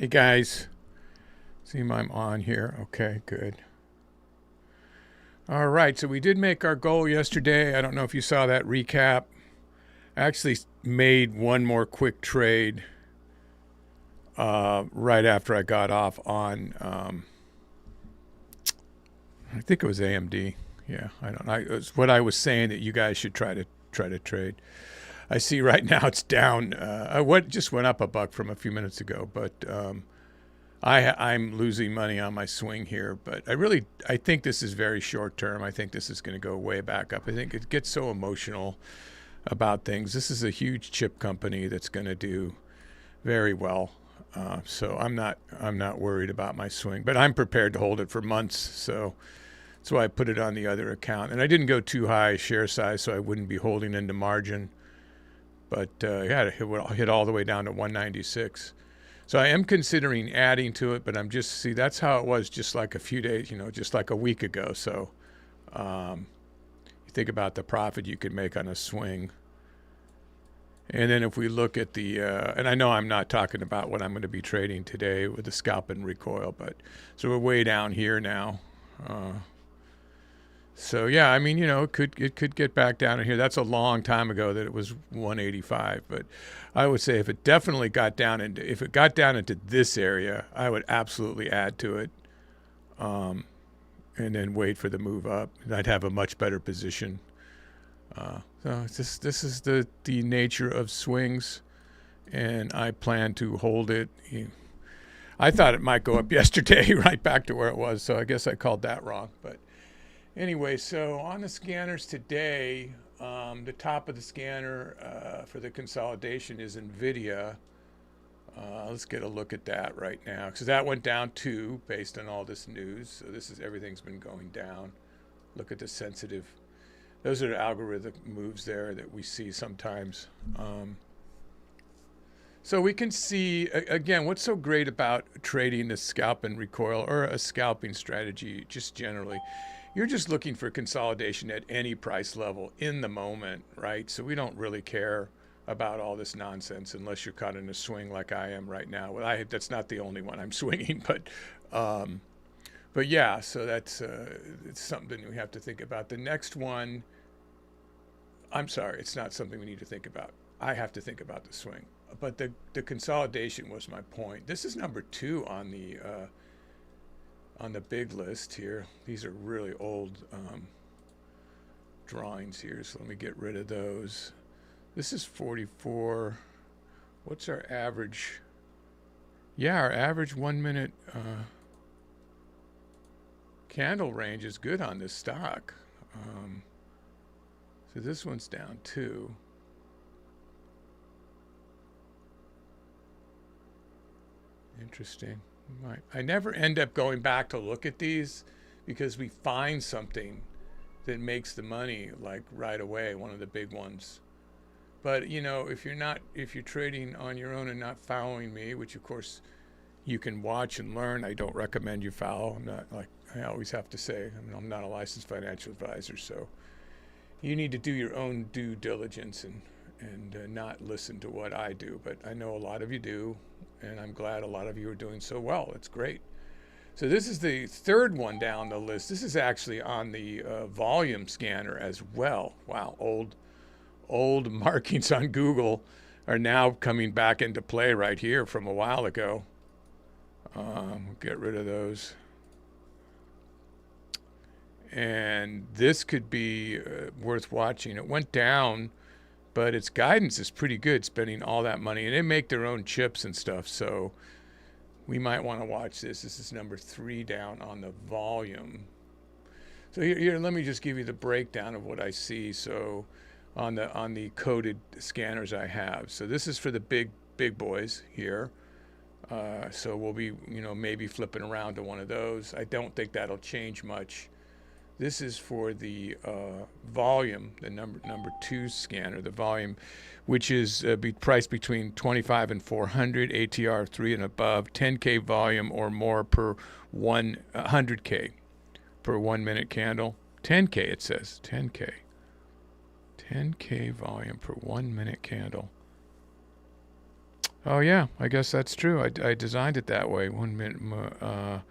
Hey guys, seem I'm on here. Okay, good. All right, so we did make our goal yesterday. I don't know if you saw that recap. I actually made one more quick trade right after I got off on. I think it was AMD. Yeah, it was what I was saying that you guys should try to trade. I see right now it's down. What just went up a buck from a few minutes ago, but I'm losing money on my swing here. But I think this is very short term. I think this is going to go way back up. I think it gets so emotional about things. This is a huge chip company that's going to do very well. So I'm not worried about my swing, but I'm prepared to hold it for months. So that's why I put it on the other account. And I didn't go too high share size, so I wouldn't be holding into margin. But yeah, it hit all the way down to 196. So I am considering adding to it, but that's how it was just like a few days, just like a week ago. So you think about the profit you could make on a swing. And then if we look at and I know I'm not talking about what I'm going to be trading today with the scalp and recoil, but so we're way down here now. So yeah, I mean, it could get back down in here. That's a long time ago that it was 185, but I would say if it got down into this area, I would absolutely add to it, and then wait for the move up. I'd have a much better position. So this is the nature of swings, and I plan to hold it. I thought it might go up yesterday, right back to where it was. So I guess I called that wrong, but. Anyway, so on the scanners today, the top of the scanner for the consolidation is NVIDIA. Let's get a look at that right now, because that went down too, based on all this news. So everything's been going down. Look at the sensitive. Those are the algorithmic moves there that we see sometimes. So we can see, again, what's so great about trading the scalp and recoil or a scalping strategy just generally. You're just looking for consolidation at any price level in the moment, right? So we don't really care about all this nonsense unless you're caught in a swing like I am right now. Well, that's not the only one I'm swinging, but yeah. So that's it's something we have to think about. The next one, I'm sorry, it's not something we need to think about. I have to think about the swing, but the consolidation was my point. This is number 2 on the big list here. These are really old drawings here, so let me get rid of those. This is 44. What's our average? Yeah, our average 1 minute candle range is good on this stock. So this one's down too. Interesting. I never end up going back to look at these because we find something that makes the money like right away, one of the big ones. But if you're trading on your own and not following me, which of course you can watch and learn, I don't recommend you follow. I'm not, like I always have to say, I'm not a licensed financial advisor, so you need to do your own due diligence and not listen to what I do. But I know a lot of you do, and I'm glad a lot of you are doing so well. It's great. So this is the third one down the list. This is actually on the volume scanner as well. Wow, old markings on Google are now coming back into play right here from a while ago. Get rid of those. And this could be worth watching. It went down, but its guidance is pretty good, spending all that money. And they make their own chips and stuff, so we might want to watch this. This is number 3 down on the volume. So here, let me just give you the breakdown of what I see. So on the coded scanners I have. So this is for the big boys here. So we'll be, maybe flipping around to one of those. I don't think that'll change much. This is for the volume, the number 2 scanner, the volume, which is priced between 25 and 400, ATR 3 and above, 10K volume or more per 100K per 1 minute candle. 10K, it says, 10K. 10K volume per 1 minute candle. Oh yeah, I guess that's true. I designed it that way. 1 minute,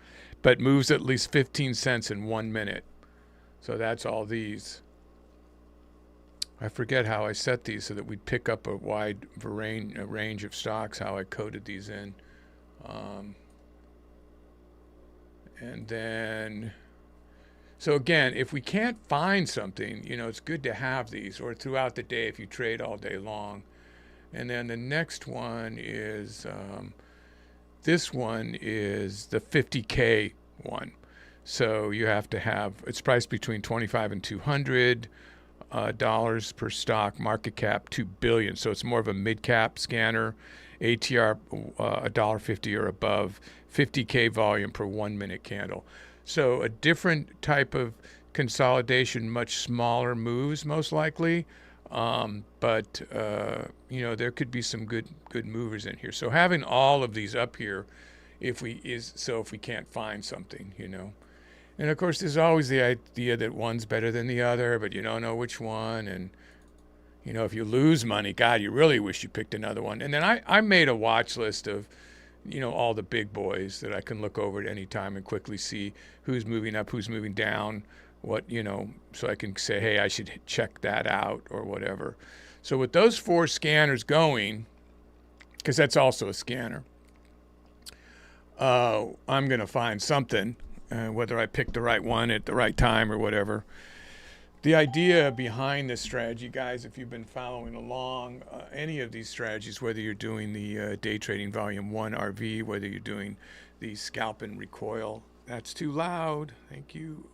but moves at least 15 cents in 1 minute. So that's all these. I forget how I set these so that we'd pick up a wide range of stocks. How I coded these in, um, and then. So again, if we can't find something, it's good to have these, or throughout the day if you trade all day long. And then the next one is this one is the 50K one. So you have to have it's priced between 25 and 200 dollars per stock, market cap 2 billion. So it's more of a mid cap scanner, ATR $1.50 or above, 50K volume per 1 minute candle. So a different type of consolidation, much smaller moves most likely. But there could be some good movers in here. So having all of these up here, if we can't find something, and of course there's always the idea that one's better than the other, but you don't know which one. And if you lose money, God, you really wish you picked another one. And then I made a watch list of all the big boys that I can look over at any time and quickly see who's moving up, who's moving down, what, so I can say, hey, I should check that out or whatever. So with those 4 scanners going, because that's also a scanner, I'm going to find something, whether I pick the right one at the right time or whatever. The idea behind this strategy, guys, if you've been following along any of these strategies, whether you're doing the day trading volume 1 RV, whether you're doing the scalp and recoil, that's too loud. Thank you.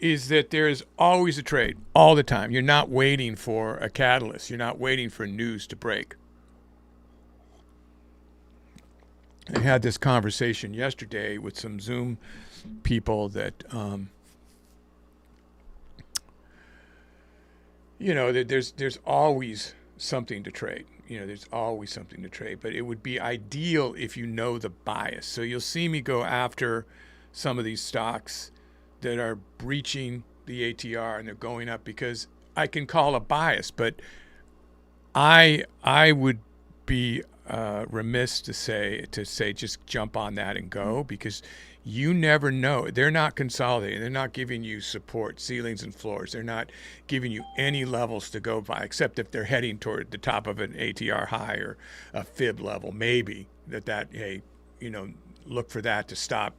Is that there's always a trade all the time. You're not waiting for a catalyst. You're not waiting for news to break. I had this conversation yesterday with some Zoom people that, that there's always something to trade. There's always something to trade, but it would be ideal if you know the bias. So you'll see me go after some of these stocks that are breaching the ATR and they're going up because I can call a bias, but I would be remiss to say just jump on that and go, because you never know. They're not consolidating. They're not giving you support, ceilings and floors. They're not giving you any levels to go by, except if they're heading toward the top of an ATR high or a fib level. Maybe look for that to stop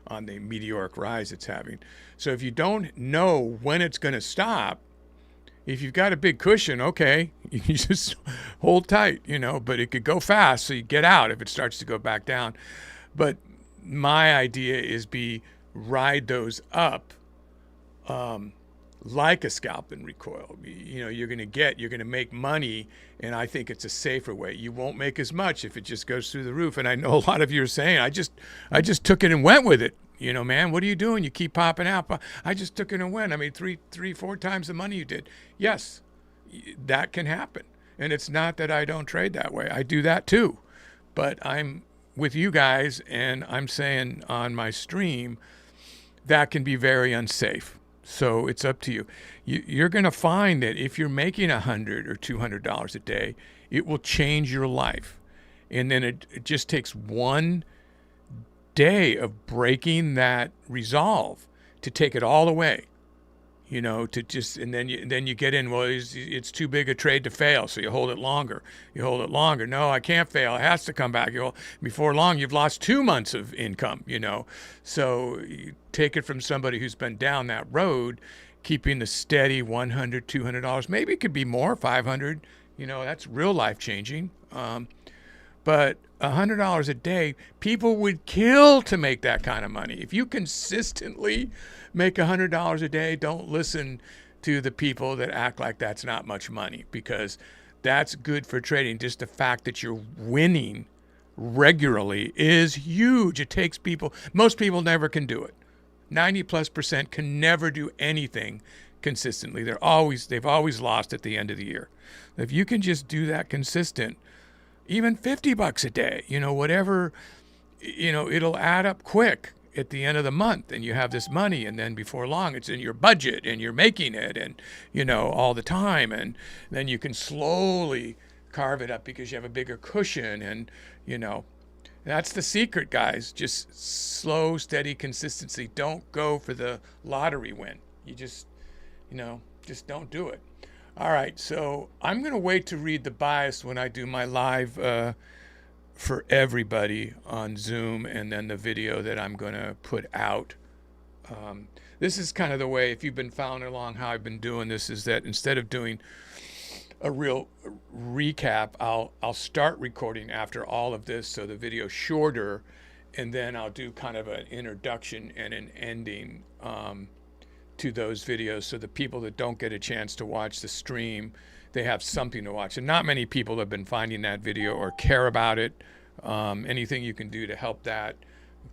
on the meteoric rise it's having. So if you don't know when it's going to stop, if you've got a big cushion, okay, you just hold tight, but it could go fast, so you get out if it starts to go back down. But my idea is ride those up like a scalp and recoil. You're going to make money, and I think it's a safer way. You won't make as much if it just goes through the roof. And I know a lot of you are saying, I just took it and went with it. Man, what are you doing? You keep popping out. I just took it and went. I mean, 4 times the money you did. Yes, that can happen. And it's not that I don't trade that way. I do that too. But I'm with you guys, and I'm saying on my stream, that can be very unsafe. So it's up to you. You're going to find that if you're making $100 or $200 a day, it will change your life. And then it just takes one day of breaking that resolve to take it all away, to just, and then you get in, well, it's too big a trade to fail, so you hold it longer. No, I can't fail. It has to come back. Before long, you've lost 2 months of income, So you take it from somebody who's been down that road, keeping the steady $100, $200. Maybe it could be more, $500. That's real life changing. But $100 a day, people would kill to make that kind of money. If you consistently make $100 a day, don't listen to the people that act like that's not much money, because that's good for trading. Just the fact that you're winning regularly is huge. It takes most people never can do it. 90+% can never do anything consistently. They've always lost at the end of the year. If you can just do that consistent, even $50 a day, whatever, it'll add up quick. at the end of the month, and you have this money, and then before long it's in your budget and you're making it, and all the time, and then you can slowly carve it up because you have a bigger cushion, and that's the secret, guys. Just slow, steady consistency. Don't go for the lottery win. You just don't do it. All right, so I'm going to wait to read the bias when I do my live for everybody on Zoom, and then the video that I'm going to put out. This is kind of the way, if you've been following along how I've been doing this, is that instead of doing a real recap, I'll start recording after all of this, so the video's shorter, and then I'll do kind of an introduction and an ending to those videos, so the people that don't get a chance to watch the stream, they have something to watch. And not many people have been finding that video or care about it. Anything you can do to help that,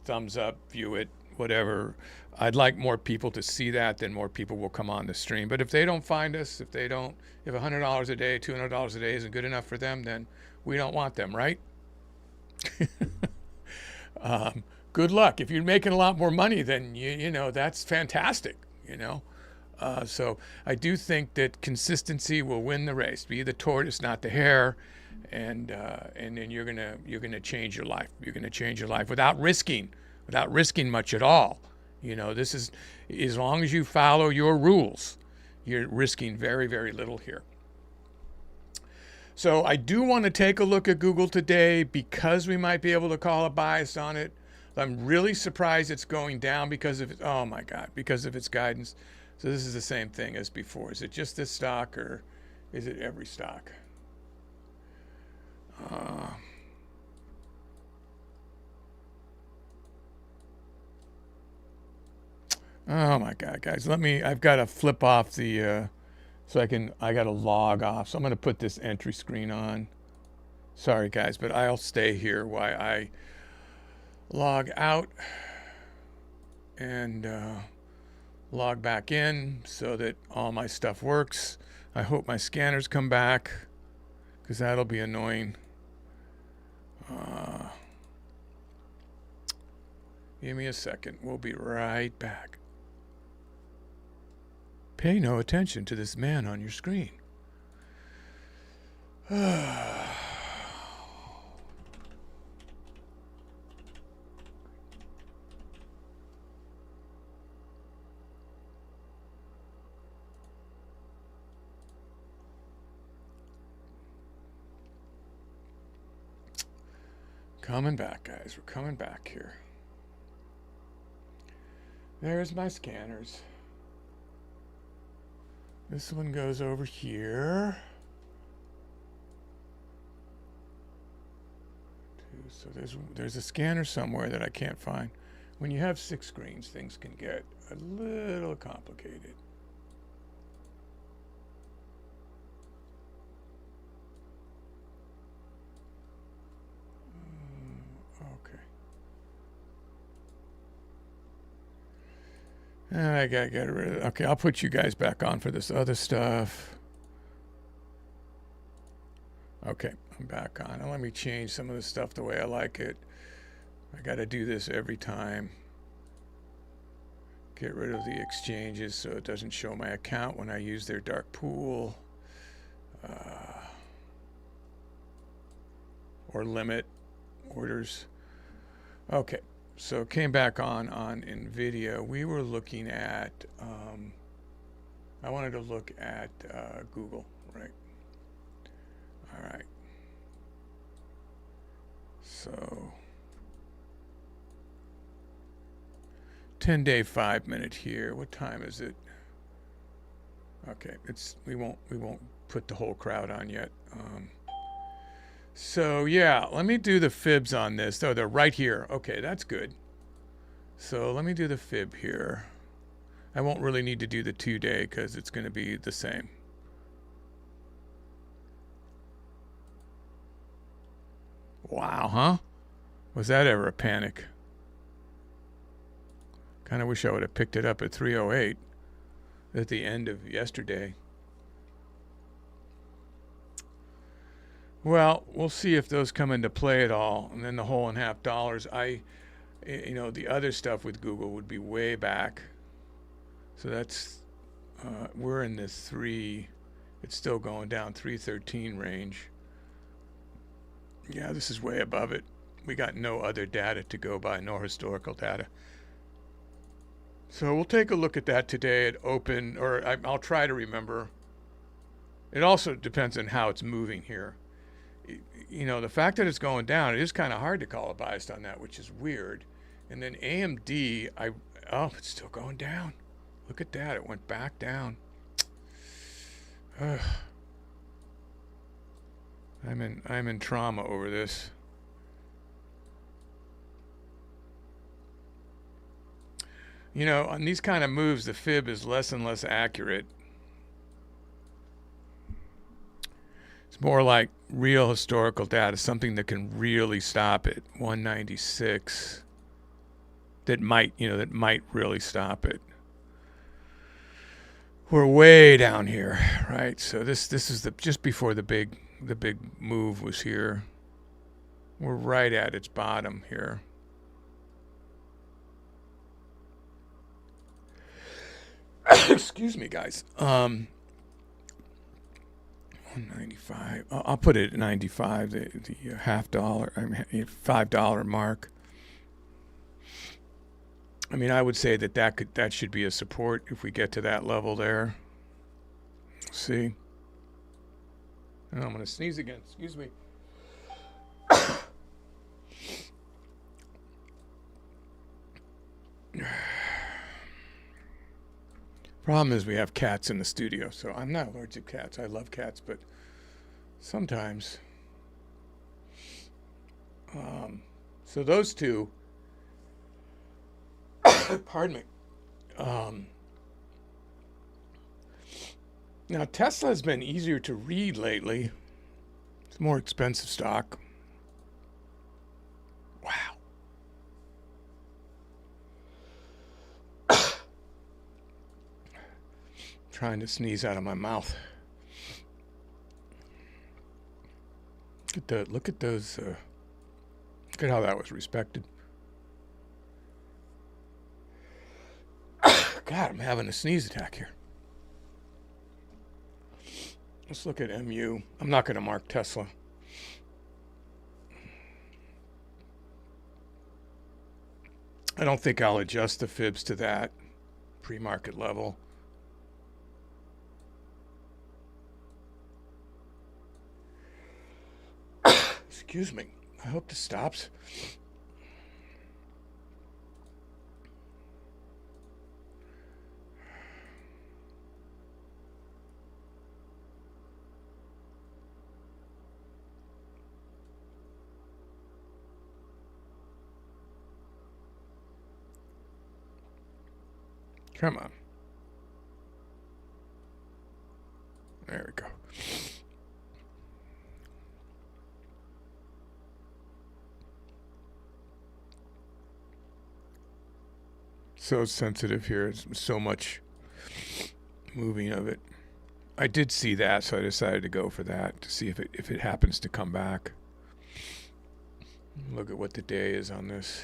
thumbs up, view it, whatever. I'd like more people to see that, then more people will come on the stream. But if they don't find us, if $100 a day, $200 a day isn't good enough for them, then we don't want them, right? Good luck. If you're making a lot more money, then that's fantastic. So I do think that consistency will win the race. Be the tortoise, not the hare, and then you're gonna change your life. You're gonna change your life without risking much at all. This is, as long as you follow your rules, you're risking very, very little here. So I do want to take a look at Google today because we might be able to call a bias on it. I'm really surprised it's going down because of its guidance. So this is the same thing as before. Is it just this stock, or is it every stock? Oh my God, guys, I've got to flip off the, I got to log off. So I'm going to put this entry screen on. Sorry guys, but I'll stay here while I log out and log back in so that all my stuff works. I hope my scanners come back, because that'll be annoying. Give me a second. We'll be right back. Pay no attention to this man on your screen. Coming back, guys. We're coming back here. There's my scanners. This one goes over here. So there's a scanner somewhere that I can't find. When you have 6 screens, things can get a little complicated. I gotta get rid of it. Okay, I'll put you guys back on for this other stuff. Okay, I'm back on. Now let me change some of the stuff the way I like it. I gotta do this every time. Get rid of the exchanges so it doesn't show my account when I use their dark pool. Or limit orders. Okay. So came back on NVIDIA. We were looking at, I wanted to look at Google, right? All right. So 10-day 5-minute here. What time is it? Okay, we won't put the whole crowd on yet. So yeah, let me do the fibs on this. Oh, they're right here. Okay, that's good. So let me do the fib here. I won't really need to do the 2-day because it's going to be the same. Wow, huh? Was that ever a panic? Kind of wish I would have picked it up at 308 at the end of yesterday. Well, we'll see if those come into play at all. And then the whole $1.5. You know, the other stuff with Google would be way back. So that's, we're in the it's still going down, 313 range. Yeah, this is way above it. We got no other data to go by, no historical data. So we'll take a look at that today at open, or I'll try to remember. It also depends on how it's moving here. You know, the fact that it's going down, it is kind of hard to call a bias on that, which is weird. And then AMD, oh, it's still going down. Look at that, it went back down. Ugh. I'm in trauma over this. You know, on these kind of moves, the fib is less and less accurate. It's more like real historical data, something that can really stop it. 196. That might really stop it. We're way down here, right? So this is just before the big move was here. We're right at its bottom here. Excuse me, guys. 195. I'll put it at 95. The $5 mark. I mean, I would say that should be a support if we get to that level there. See. Oh, I'm gonna sneeze again. Excuse me. Problem is we have cats in the studio, so I'm not allergic to cats. I love cats, but sometimes. So those two. Pardon me. Now Tesla has been easier to read lately. It's a more expensive stock. Wow. Trying to sneeze out of my mouth. Look at those. Look at how that was respected. God, I'm having a sneeze attack here. Let's look at MU. I'm not going to mark Tesla. I don't think I'll adjust the fibs to that pre-market level. Excuse me. I hope this stops. Come on. There we go. So sensitive here. It's so much moving of it. I did see that, so I decided to go for that to see if it happens to come back. Look at what the day is on this.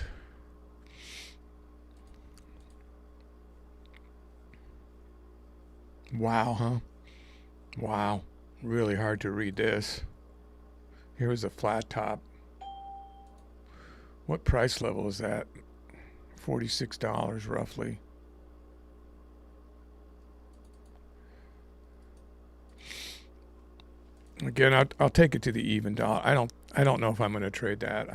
Wow, huh? Wow. Really hard to read this. Here was a flat top. What price level is that? $46 roughly. Again, I'll take it to the even dollar. I don't know if I'm going to trade that.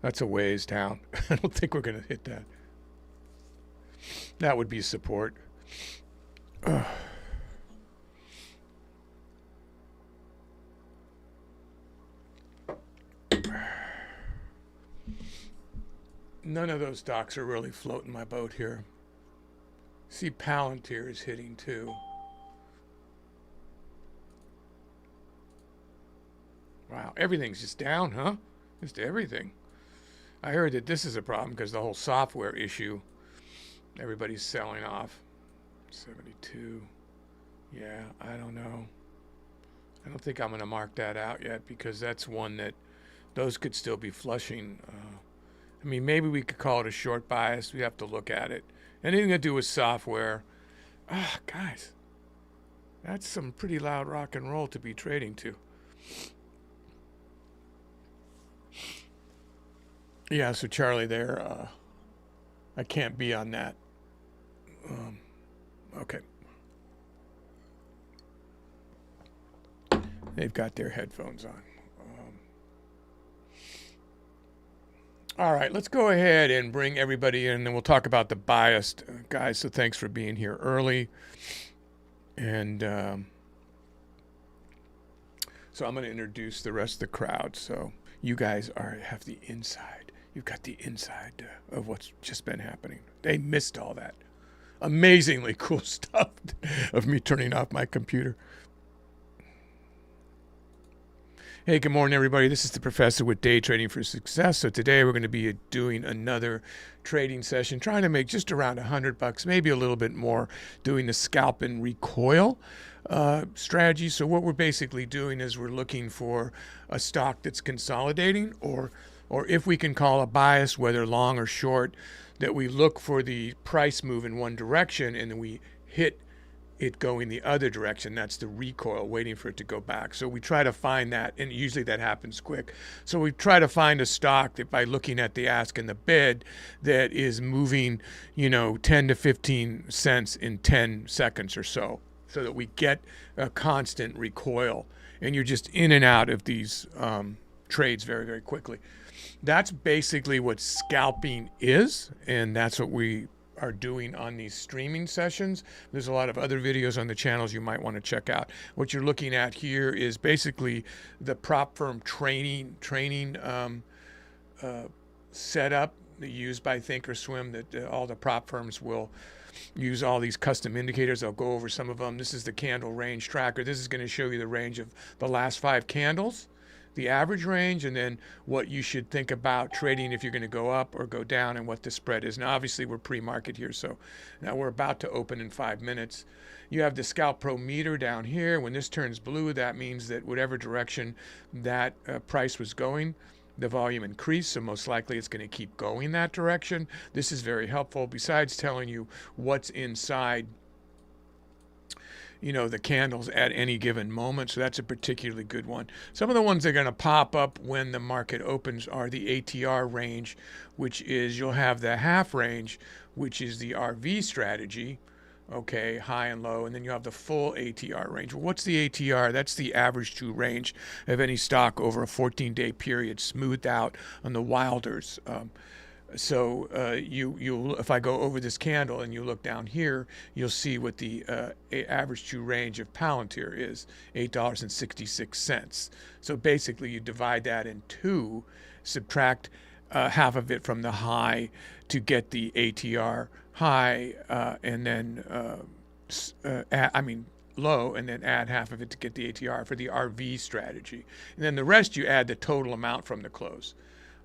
That's a ways down. I don't think we're going to hit that. That would be support. None of those stocks are really floating my boat here. See, Palantir is hitting too. Wow, everything's just down, huh? Just everything. I heard that this is a problem because the whole software issue. Everybody's selling off. 72. Yeah, I don't know. I don't think I'm going to mark that out yet because that's one that those could still be flushing I mean, maybe we could call it a short bias. We have to look at it. Anything to do with software. Ah, guys, that's some pretty loud rock and roll to be trading to. Yeah, so Charlie there, I can't be on that. Okay. They've got their headphones on. All right, let's go ahead and bring everybody in, and then we'll talk about the biased guys. So thanks for being here early. And so I'm going to introduce the rest of the crowd. So you guys have the inside. You've got the inside of what's just been happening. They missed all that amazingly cool stuff of me turning off my computer. Hey, good morning, everybody. This is the professor with Day Trading for Success. So today we're going to be doing another trading session, trying to make just around $100, maybe a little bit more, doing the scalp and recoil strategy. So what we're basically doing is we're looking for a stock that's consolidating, or if we can call a bias, whether long or short, that we look for the price move in one direction and then we hit it going the other direction. That's the recoil, waiting for it to go back. So we try to find that, and usually that happens quick. So we try to find a stock that, by looking at the ask and the bid, that is moving, 10 to 15 cents in 10 seconds or so that we get a constant recoil, and you're just in and out of these trades very, very quickly. That's basically what scalping is, and that's what we are doing on these streaming sessions. There's a lot of other videos on the channels you might want to check out. What you're looking at here is basically the prop firm training setup used by Thinkorswim, that all the prop firms will use all these custom indicators. I'll go over some of them. This is the candle range tracker. This is going to show you the range of the last 5 candles, the average range, and then what you should think about trading if you're going to go up or go down, and what the spread is. Now, obviously, we're pre-market here, so now we're about to open in 5 minutes. You have the scalp pro meter down here. When this turns blue, that means that whatever direction that price was going, the volume increased, so most likely it's going to keep going that direction. This is very helpful, besides telling you what's inside the candles at any given moment. So that's a particularly good one. Some of the ones that are going to pop up when the market opens are the ATR range, which is, you'll have the half range, which is the RV strategy, okay, high and low, and then you have the full ATR range. Well, what's the ATR? That's the average true range of any stock over a 14-day period, smoothed out on the Wilders. So you if I go over this candle and you look down here, you'll see what the average true range of Palantir is, $8.66. So basically you divide that in 2, subtract half of it from the high to get the ATR high, and then low, and then add half of it to get the ATR for the RV strategy. And then the rest you add the total amount from the close.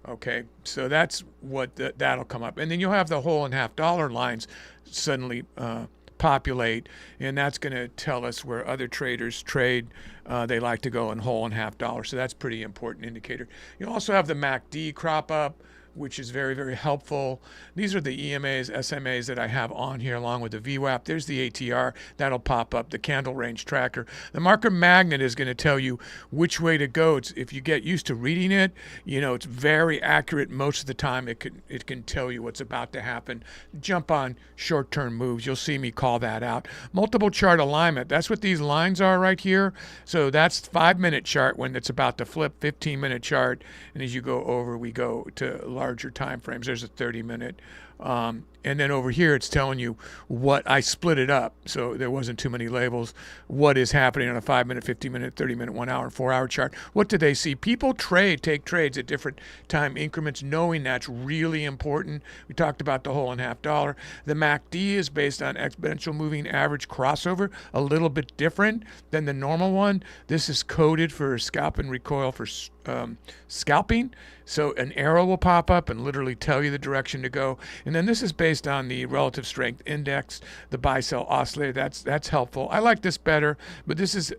Okay, so that's what that'll come up. And then you'll have the whole and half dollar lines suddenly populate, and that's going to tell us where other traders trade. They like to go in whole and half dollar, so that's pretty important indicator. You also have the MACD crop up, which is very, very helpful. These are the EMAs, SMAs that I have on here, along with the VWAP. There's the ATR. That'll pop up, the candle range tracker. The market magnet is going to tell you which way to go. If you get used to reading it, it's very accurate most of the time. It can tell you what's about to happen. Jump on short-term moves. You'll see me call that out. Multiple chart alignment. That's what these lines are right here. So that's 5-minute chart when it's about to flip, 15-minute chart. And as you go over, we go to larger time frames. There's a 30-minute, and then over here it's telling you what I split it up, so there wasn't too many labels. What is happening on a 5-minute, 15-minute, 30-minute, 1 hour, and 4 hour chart? What do they see? People take trades at different time increments, knowing that's really important. We talked about the whole and half dollar. The MACD is based on exponential moving average crossover, a little bit different than the normal one. This is coded for scalp and recoil for scalping. So an arrow will pop up and literally tell you the direction to go. And then this is based on the relative strength index, the buy-sell oscillator. That's helpful. I like this better, but this is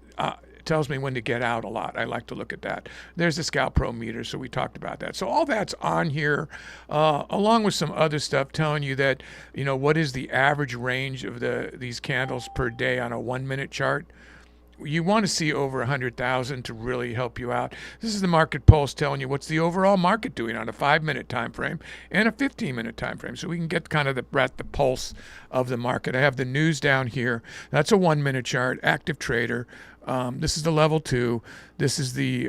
tells me when to get out a lot. I like to look at that. There's the Scalp Pro meter, so we talked about that. So all that's on here, along with some other stuff telling you that, what is the average range of these candles per day on a 1-minute chart. You want to see over 100,000 to really help you out. This is the market pulse telling you what's the overall market doing on a 5-minute time frame and a 15-minute time frame, so we can get kind of the pulse of the market. I have the news down here. That's a 1-minute chart, active trader. This is the level 2. This is the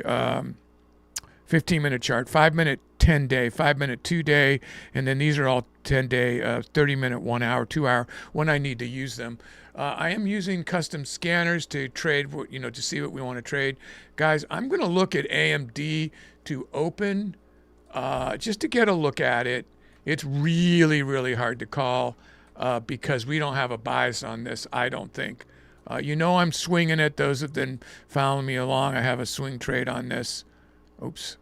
15-minute chart, 5-minute 10-day, 5-minute 2-day, and then these are all 10-day, 30-minute, 1 hour, 2 hour when I need to use them. I am using custom scanners to trade, to see what we want to trade. Guys, I'm going to look at AMD to open just to get a look at it. It's really, really hard to call because we don't have a bias on this, I don't think. I'm swinging it. Those have been following me along. I have a swing trade on this. Oops.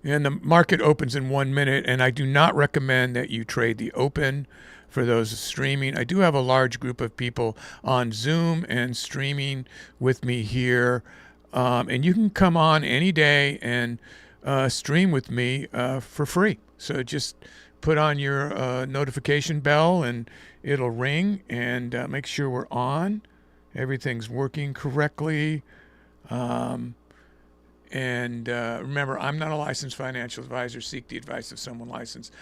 And the market opens in 1 minute, and I do not recommend that you trade the open for those streaming. I do have a large group of people on Zoom and streaming with me here, and you can come on any day and stream with me for free. So just put on your notification bell, and it'll ring, and make sure we're on. Everything's working correctly. And remember, I'm not a licensed financial advisor. Seek the advice of someone licensed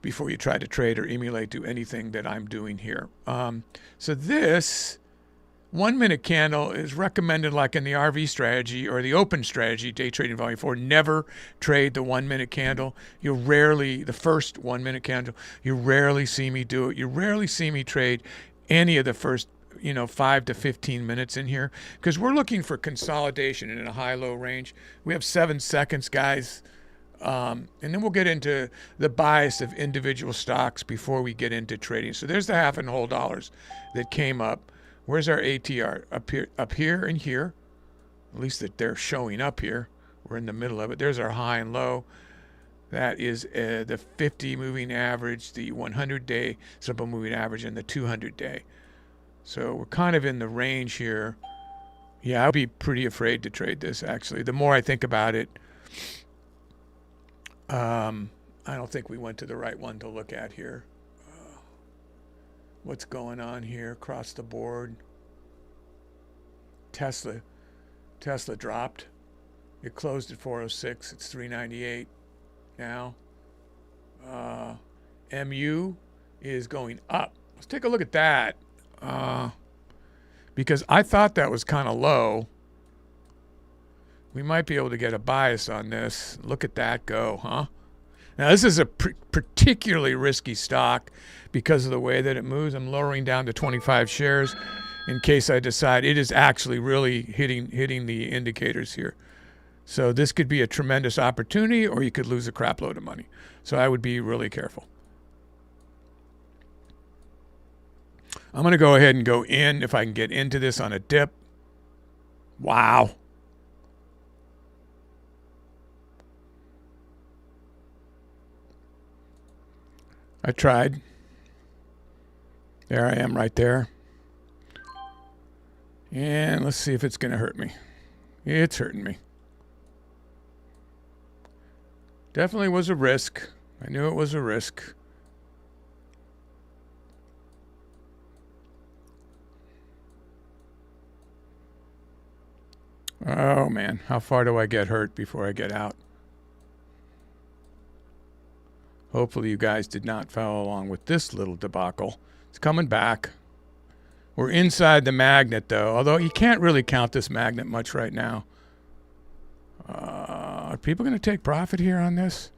before you try to trade or emulate, do anything that I'm doing here. So this 1-minute candle is recommended, like in the RV strategy or the open strategy, day trading volume 4. Never trade the 1-minute candle. You'll rarely, the first 1-minute candle, you rarely see me do it. You rarely see me trade any of the first 5 to 15 minutes in here, because we're looking for consolidation in a high-low range. We have 7 seconds, guys. And then we'll get into the bias of individual stocks before we get into trading. So there's the half and whole dollars that came up. Where's our ATR? Up here and here. At least that they're showing up here. We're in the middle of it. There's our high and low. That is the 50 moving average, the 100-day simple moving average, and the 200-day. So we're kind of in the range here. Yeah, I'd be pretty afraid to trade this, actually. The more I think about it, I don't think we went to the right one to look at here. What's going on here across the board? Tesla dropped. It closed at 406. It's 398 now. MU is going up. Let's take a look at that. Because I thought that was kind of low. We might be able to get a bias on this. Look at that go, huh? Now, this is a particularly risky stock because of the way that it moves. I'm lowering down to 25 shares in case I decide it is actually really hitting the indicators here. So this could be a tremendous opportunity, or you could lose a crap load of money. So I would be really careful. I'm going to go ahead and go in if I can get into this on a dip. Wow. I tried. There I am right there. And let's see if it's going to hurt me. It's hurting me. Definitely was a risk. I knew it was a risk. Oh, man. How far do I get hurt before I get out? Hopefully you guys did not follow along with this little debacle. It's coming back. We're inside the magnet, though, although you can't really count this magnet much right now. Are people going to take profit here on this?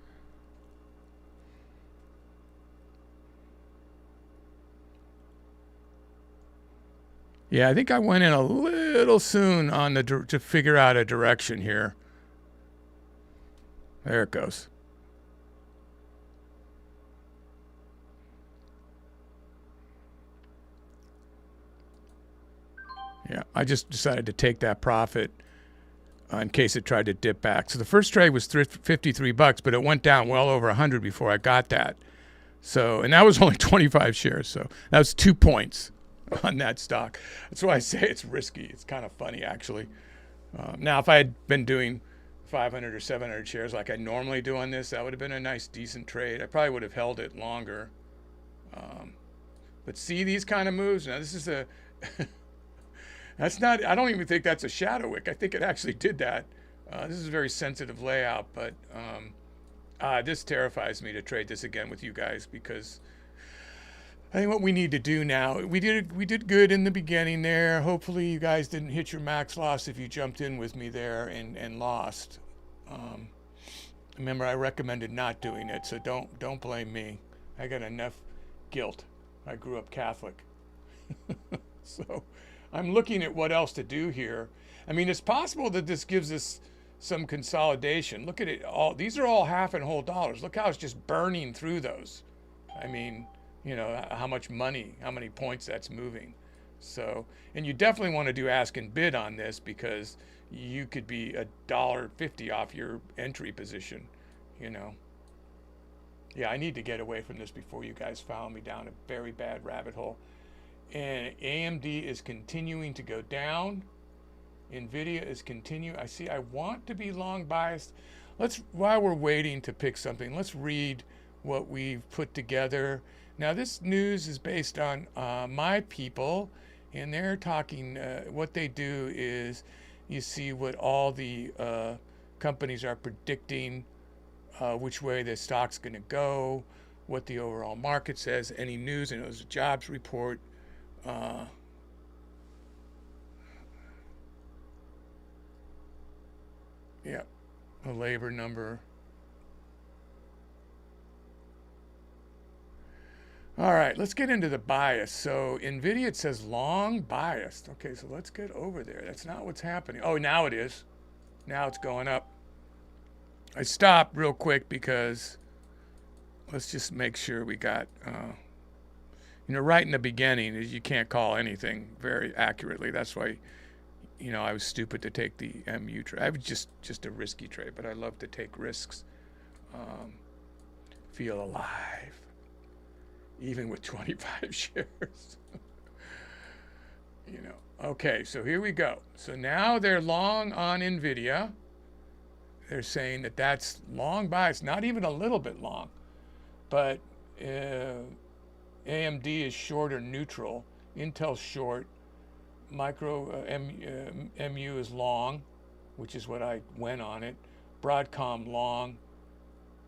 Yeah, I think I went in a little soon on to figure out a direction here. There it goes. Yeah, I just decided to take that profit in case it tried to dip back. So the first trade was $53, but it went down well over 100 before I got that. So, and that was only 25 shares. So that was 2 points. on that stock. That's why I say it's risky. It's kind of funny, actually. Now, if I had been doing 500 or 700 shares like I normally do on this, that would have been a nice, decent trade. I probably would have held it longer. But see these kind of moves? Now, this is a... that's not... I don't even think that's a shadow wick. I think it actually did that. This is a very sensitive layout, but this terrifies me to trade this again with you guys, because I think what we need to do now, we did good in the beginning there. Hopefully you guys didn't hit your max loss if you jumped in with me there and lost. Remember, I recommended not doing it, so don't blame me. I got enough guilt. I grew up Catholic. So I'm looking at what else to do here. I mean, it's possible that this gives us some consolidation. Look at it all. These are all half and whole dollars. Look how it's just burning through those. I mean, you know, how much money, how many points that's moving. So, and you definitely want to do ask and bid on this, because you could be $1.50 off your entry position, you know. Yeah, I need to get away from this before you guys follow me down a very bad rabbit hole. And AMD is continuing to go down. NVIDIA is continuing. I want to be long biased. While we're waiting to pick something, let's read what we've put together. Now, this news is based on my people, and they're talking, what they do is you see what all the companies are predicting, which way the stock's going to go, what the overall market says, any news, and it was a jobs report. Yeah, a labor number. All right, let's get into the bias. So NVIDIA, it says long biased. Okay, so let's get over there. That's not what's happening. Oh, now it is. Now it's going up. I stopped real quick because let's just make sure we got, you know, right in the beginning, you can't call anything very accurately. That's why, you know, I was stupid to take the MU trade. I was just a risky trade, but I love to take risks. Feel alive, even with 25 shares. You know. Okay, so here we go. So now they're long on NVIDIA. They're saying that that's long bias, not even a little bit long, but AMD is short or neutral. Intel's short. MU is long, which is what I went on it. Broadcom long.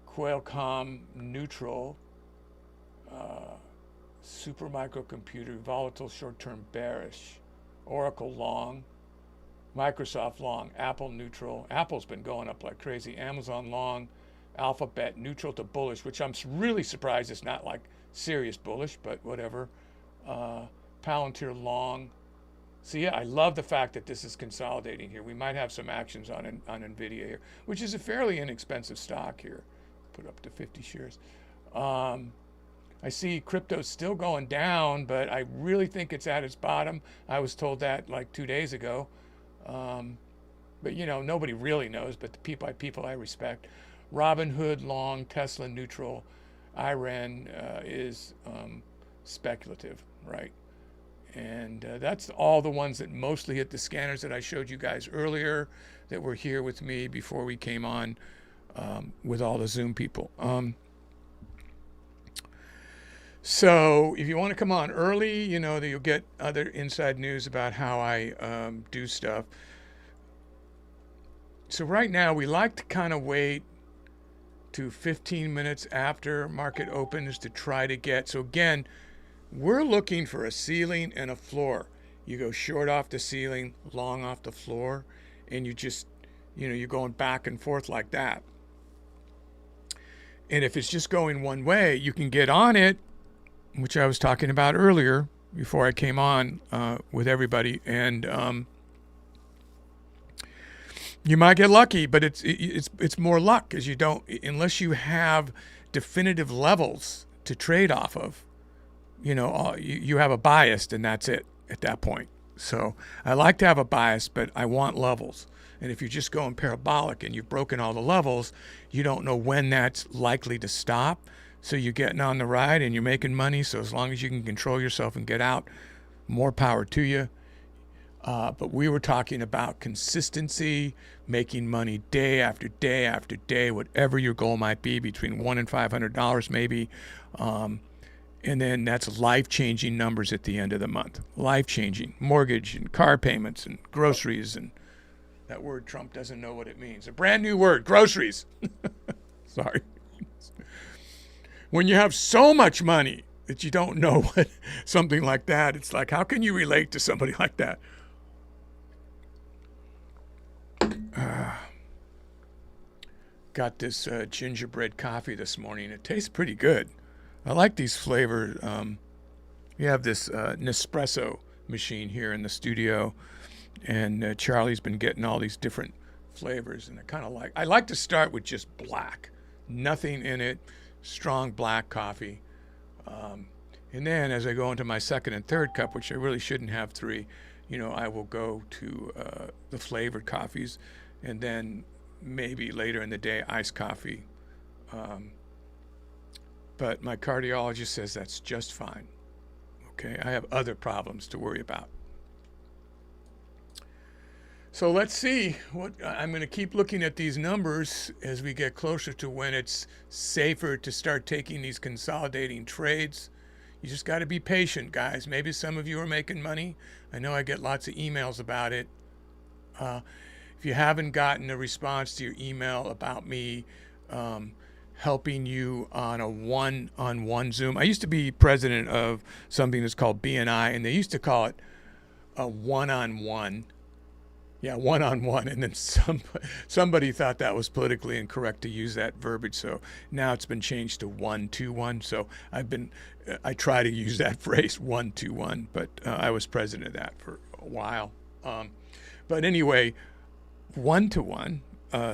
Qualcomm neutral. Super microcomputer volatile, short-term bearish. Oracle long. Microsoft long. Apple neutral. Apple's been going up like crazy. Amazon long. Alphabet neutral to bullish, which I'm really surprised it's not like serious bullish, but whatever. Palantir long. So yeah, I love the fact that this is consolidating here. We might have some actions on NVIDIA here, which is a fairly inexpensive stock here. Put up to 50 shares. I see crypto's still going down, but I really think it's at its bottom. I was told that like 2 days ago. But you know, nobody really knows, but the people I respect. Robinhood long, Tesla neutral. Iran is speculative, right? And that's all the ones that mostly hit the scanners that I showed you guys earlier that were here with me before we came on with all the Zoom people. So if you want to come on early, you know that you'll get other inside news about how I do stuff. So right now we like to kind of wait to 15 minutes after market opens to try to get, so again, we're looking for a ceiling and a floor. You go short off the ceiling, long off the floor, and you just, you know, you're going back and forth like that. And if it's just going one way, you can get on it, which I was talking about earlier before I came on with everybody, and you might get lucky, but it's more luck, because you don't, unless you have definitive levels to trade off of. You know, you have a bias, and that's it at that point. So I like to have a bias, but I want levels. And if you're just going parabolic and you've broken all the levels, you don't know when that's likely to stop. So you're getting on the ride and you're making money. So as long as you can control yourself and get out, more power to you. But we were talking about consistency, making money day after day after day, whatever your goal might be, between $100 and $500 maybe. And then that's life-changing numbers at the end of the month. Life-changing. Mortgage and car payments and groceries. And that word Trump doesn't know what it means. A brand new word, groceries. Sorry. When you have so much money that you don't know what something like that, it's like, how can you relate to somebody like that? Got this gingerbread coffee this morning. It tastes pretty good. I like these flavors. We have this Nespresso machine here in the studio, and Charlie's been getting all these different flavors, and I like to start with just black, nothing in it, strong black coffee, and then as I go into my second and third cup, which I really shouldn't have three, I will go to the flavored coffees, and then maybe later in the day iced coffee. But my cardiologist says that's just fine. Okay, I have other problems to worry about. So let's see what I'm going to keep looking at these numbers as we get closer to when it's safer to start taking these consolidating trades. You just got to be patient, guys. Maybe some of you are making money. I know I get lots of emails about it. If you haven't gotten a response to your email about me helping you on a one-on-one Zoom. I used to be president of something that's called BNI, and they used to call it a one-on-one. Yeah, one-on-one. And then somebody thought that was politically incorrect to use that verbiage, so now it's been changed to one-to-one. So I try to use that phrase, one-to-one, but I was president of that for a while. But anyway, one-to-one,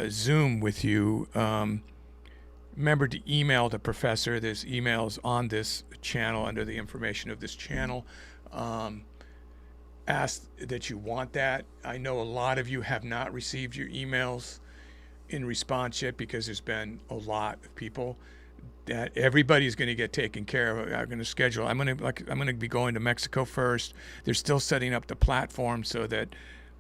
Zoom with you. Remember to email the professor. There's emails on this channel under the information of this channel. Ask that you want that. I know a lot of you have not received your emails in response yet because there's been a lot of people that everybody's going to get taken care of. I'm going to schedule. I'm going to be going to Mexico first. They're still setting up the platform so that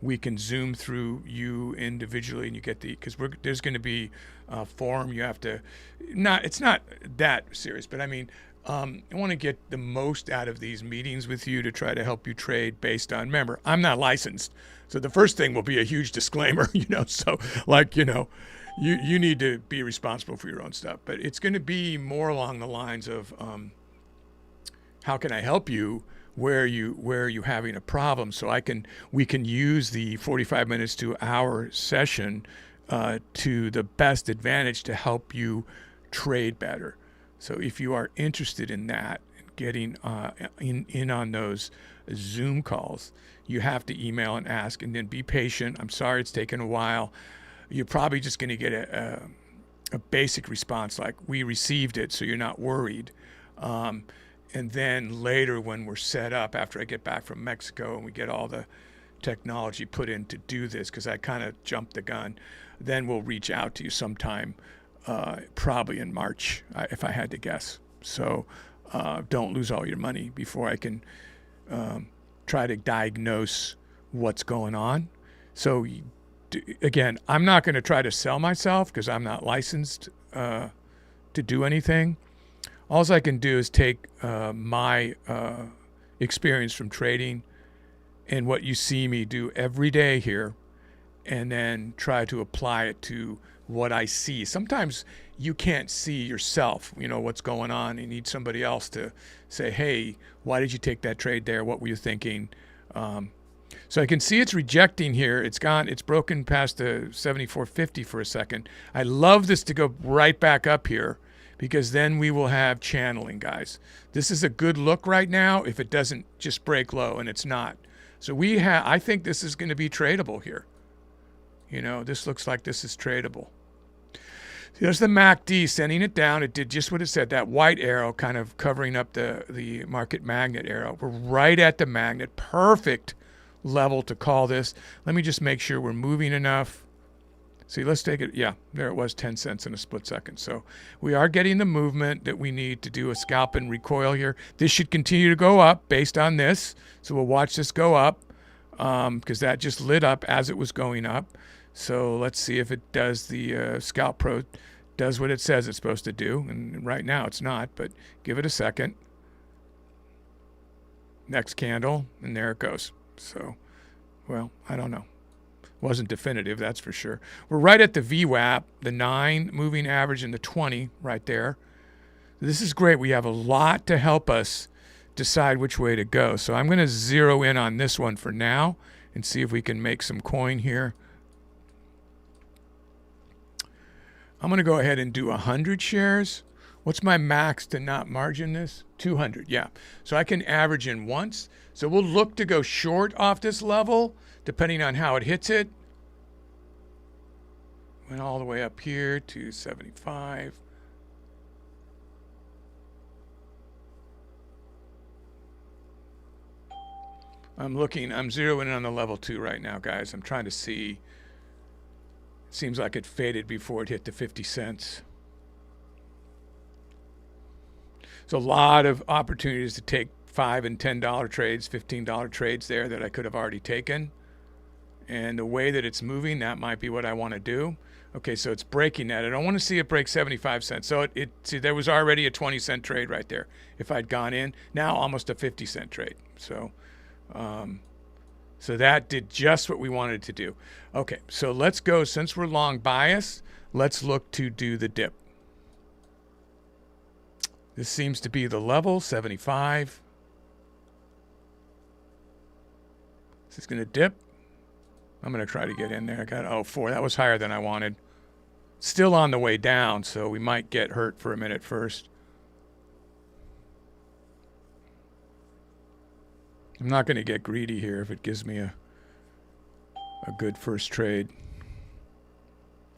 we can Zoom through you individually, and you get because there's going to be a form you have to. It's not that serious, but I mean, I want to get the most out of these meetings with you to try to help you trade based on. Remember, I'm not licensed, so the first thing will be a huge disclaimer. So you need to be responsible for your own stuff, but it's going to be more along the lines of how can I help you where you having a problem, so we can use the 45 minutes to hour session to the best advantage to help you trade better. So if you are interested in that, getting in on those Zoom calls, you have to email and ask, and then be patient. I'm sorry it's taken a while. You're probably just going to get a basic response like, we received it, so you're not worried. And then later when we're set up, after I get back from Mexico and we get all the technology put in to do this, because I kind of jumped the gun, then we'll reach out to you sometime, probably in March, if I had to guess. So don't lose all your money before I can try to diagnose what's going on. So again, I'm not going to try to sell myself because I'm not licensed to do anything. All I can do is take my experience from trading and what you see me do every day here, and then try to apply it to what I see. Sometimes you can't see yourself, what's going on. You need somebody else to say, hey, why did you take that trade there? What were you thinking? So I can see it's rejecting here. It's broken past the 74.50 for a second. I love this to go right back up here, because then we will have channeling, guys. This is a good look right now if it doesn't just break low, and it's not. So I think this is going to be tradable here. This looks like this is tradable. There's the MACD sending it down. It did just what it said, that white arrow kind of covering up the market magnet arrow. We're right at the magnet. Perfect level to call this. Let me just make sure we're moving enough See, let's take it. Yeah, there it was, 10 cents in a split second. So we are getting the movement that we need to do a scalp and recoil here. This should continue to go up based on this. So we'll watch this go up because that just lit up as it was going up. So let's see if it does the scalp pro does what it says it's supposed to do. And right now it's not, but give it a second. Next candle, and there it goes. So, well, I don't know. Wasn't definitive, that's for sure. We're right at the VWAP, the 9 moving average and the 20 right there. This is great. We have a lot to help us decide which way to go. So I'm going to zero in on this one for now and see if we can make some coin here. I'm going to go ahead and do 100 shares. What's my max to not margin this? 200, yeah. So I can average in once. So we'll look to go short off this level depending on how it hits it. Went all the way up here to 75. I'm zeroing in on the level 2 right now, guys. I'm trying to see. It seems like it faded before it hit the 50 cents. So a lot of opportunities to take $5 and $10 trades, $15 trades there that I could have already taken. And the way that it's moving, that might be what I want to do. Okay, so it's breaking that. I don't want to see it break 75 cents. So see, there was already a 20-cent trade right there. If I'd gone in, now almost a 50-cent trade. So, so that did just what we wanted to do. Okay, so let's go. Since we're long bias, let's look to do the dip. This seems to be the level, 75. Is this going to dip? I'm going to try to get in there. I got 4. That was higher than I wanted. Still on the way down, so we might get hurt for a minute first. I'm not going to get greedy here if it gives me a good first trade.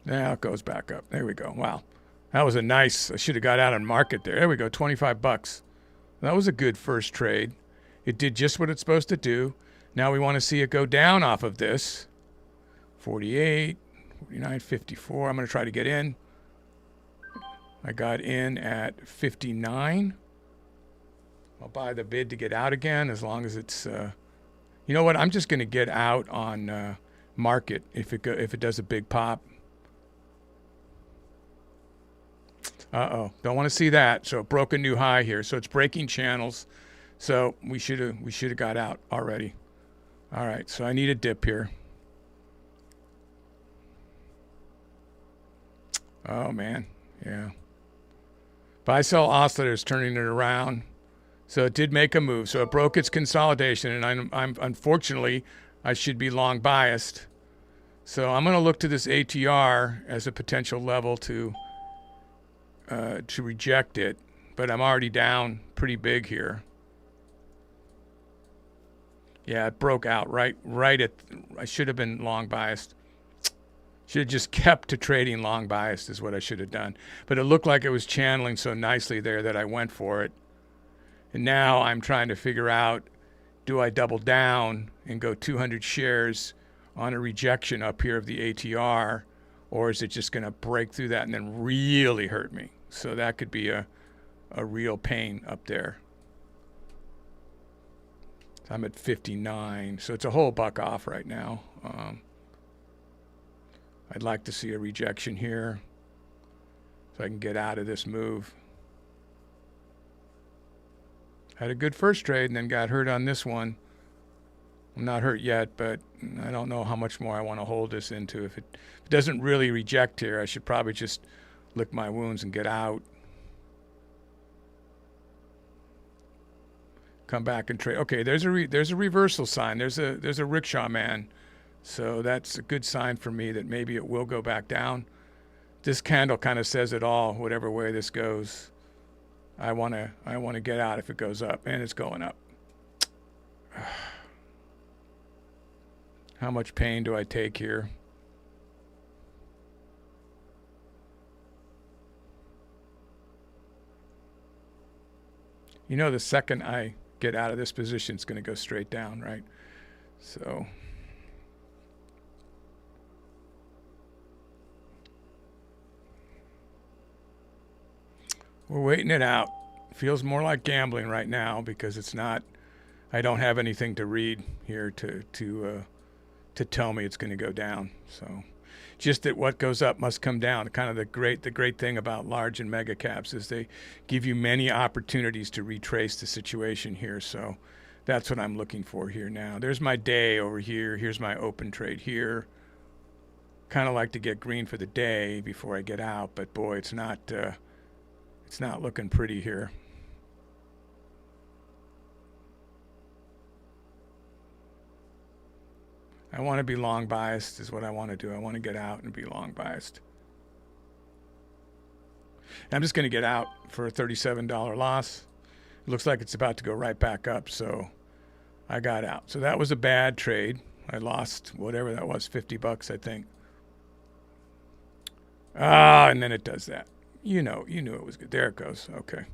Now it goes back up. There we go. Wow. That was a nice, I should have got out on market there. There we go, 25 bucks. That was a good first trade. It did just what it's supposed to do. Now we want to see it go down off of this. 48, 49, 54. I'm going to try to get in. I got in at 59. I'll buy the bid to get out again as long as it's, you know what? I'm just going to get out on market if it does a big pop. Uh-oh, don't want to see that. So it broke a new high here. So it's breaking channels. So we should have got out already. All right, so I need a dip here. Oh man, yeah. Buy-sell oscillators turning it around. So it did make a move. So it broke its consolidation, and I'm unfortunately I should be long biased. So I'm going to look to this ATR as a potential level to reject it, but I'm already down pretty big here. Yeah, it broke out right at. I should have been long biased. Should have just kept to trading long biased is what I should have done. But it looked like it was channeling so nicely there that I went for it. And now I'm trying to figure out, do I double down and go 200 shares on a rejection up here of the ATR, or is it just going to break through that and then really hurt me? So that could be a real pain up there. I'm at 59, so it's a whole buck off right now. I'd like to see a rejection here so I can get out of this move. Had a good first trade and then got hurt on this one. I'm not hurt yet, but I don't know how much more I want to hold this into. If it doesn't really reject here, I should probably just lick my wounds and get out. Come back and trade. Okay, there's a reversal sign. There's a rickshaw man. So that's a good sign for me that maybe it will go back down. This candle kind of says it all, whatever way this goes. I want to get out if it goes up, and it's going up. How much pain do I take here? You know, the second I get out of this position, it's going to go straight down, right? So We're waiting it out. Feels more like gambling right now because it's not. I don't have anything to read here to tell me it's going to go down. So, just that what goes up must come down. Kind of the great thing about large and mega caps is they give you many opportunities to retrace the situation here. So, that's what I'm looking for here now. There's my day over here. Here's my open trade here. Kind of like to get green for the day before I get out, but boy, it's not looking pretty here. I want to be long biased is what I want to do. I want to get out and be long biased. I'm just going to get out for a $37 loss. It looks like it's about to go right back up, so I got out. So that was a bad trade. I lost whatever that was, $50, I think. And then it does that. You knew it was good. There it goes. Okay.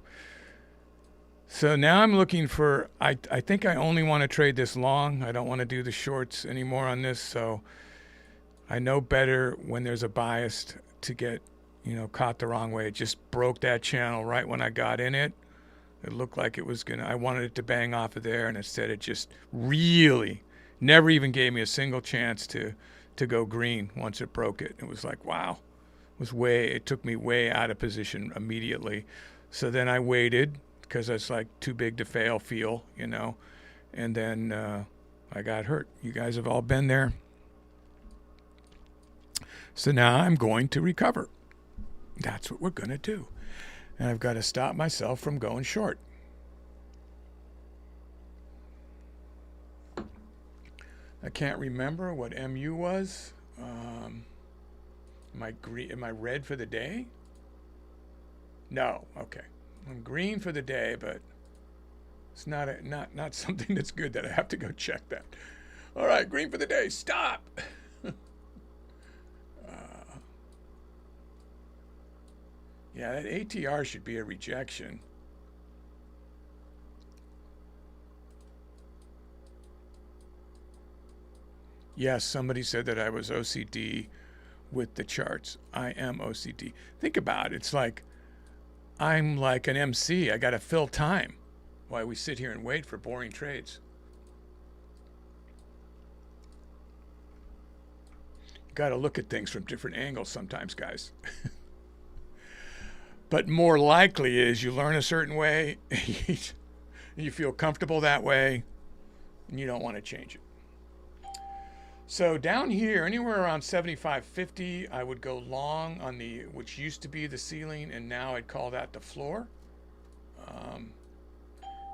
So now I'm looking for, I think I only want to trade this long. I don't want to do the shorts anymore on this. So I know better when there's a bias to get, caught the wrong way. It just broke that channel right when I got in it. It looked like it was I wanted it to bang off of there, and instead it just really never even gave me a single chance to go green once it broke it. It was like, wow. It took me way out of position immediately. So then I waited because it's like too big to fail and then I got hurt. You guys have all been there. So now I'm going to recover. That's what we're going to do. And I've got to stop myself from going short. I can't remember what MU was. Am I red for the day? No. Okay. I'm green for the day, but it's not something that's good that I have to go check that. All right, green for the day. Stop. Yeah, that ATR should be a rejection. Yes, somebody said that I was OCD with the charts. I am OCD. Think about it. It's like I'm like an MC. I got to fill time while we sit here and wait for boring trades. You got to look at things from different angles sometimes, guys. But more likely is you learn a certain way, you feel comfortable that way, and you don't want to change it. So down here, anywhere around 75.50, I would go long on which used to be the ceiling, and now I'd call that the floor.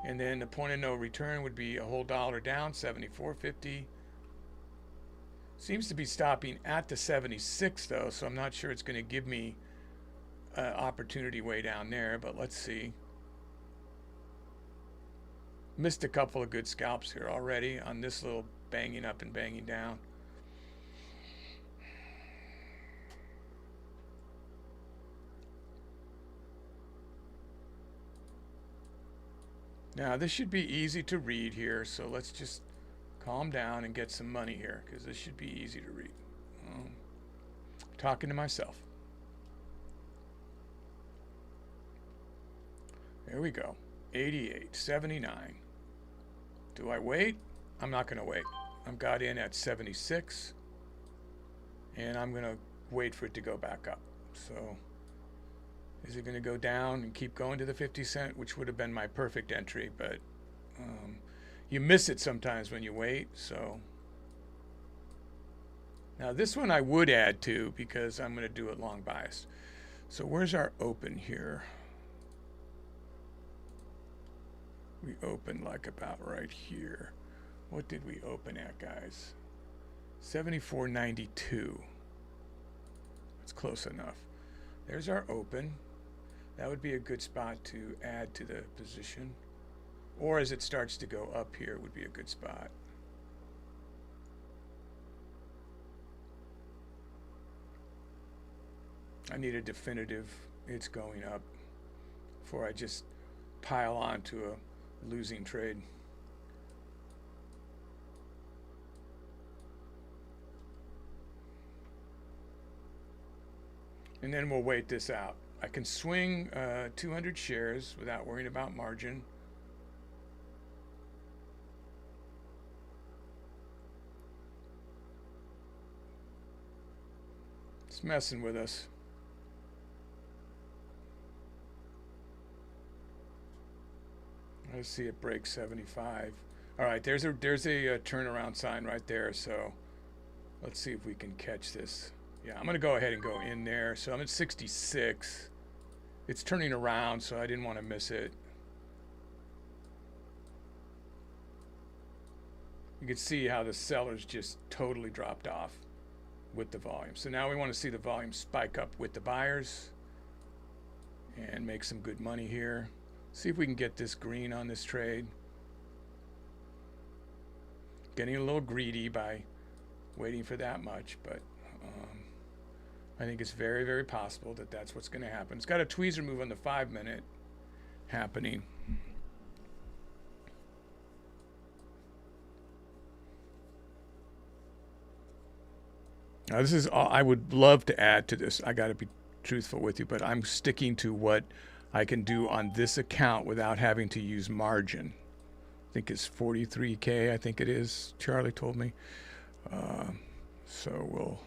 And then the point of no return would be a whole dollar down, 74.50. Seems to be stopping at the 76 though, so I'm not sure it's going to give me opportunity way down there, but let's see. Missed a couple of good scalps here already on this little banging up and banging down. Now this should be easy to read here, so let's just calm down and get some money here because this should be easy to read. Talking to myself. There we go. 88, 79. Do I wait? I'm not going to wait. I've got in at 76, and I'm going to wait for it to go back up. So is it going to go down and keep going to the 50 cent, which would have been my perfect entry, but you miss it sometimes when you wait. So now this one I would add to because I'm going to do it long biased. So where's our open here? We opened like about right here. What did we open at, guys? 74.92. That's close enough. There's our open. That would be a good spot to add to the position. Or as it starts to go up here would be a good spot. I need a definitive it's going up before I just pile on to a losing trade. And then we'll wait this out. I can swing 200 shares without worrying about margin. It's messing with us. I see it break 75. All right, there's a turnaround sign right there. So let's see if we can catch this. Yeah, I'm going to go ahead and go in there. So I'm at 66. It's turning around, so I didn't want to miss it. You can see how the sellers just totally dropped off with the volume. So now we want to see the volume spike up with the buyers and make some good money here. See if we can get this green on this trade. Getting a little greedy by waiting for that much, but I think it's very, very possible that that's what's going to happen. It's got a tweezer move on the 5-minute happening. Now, this is all I would love to add to this. I got to be truthful with you, but I'm sticking to what I can do on this account without having to use margin. I think it's 43K, I think it is. Charlie told me. So we'll...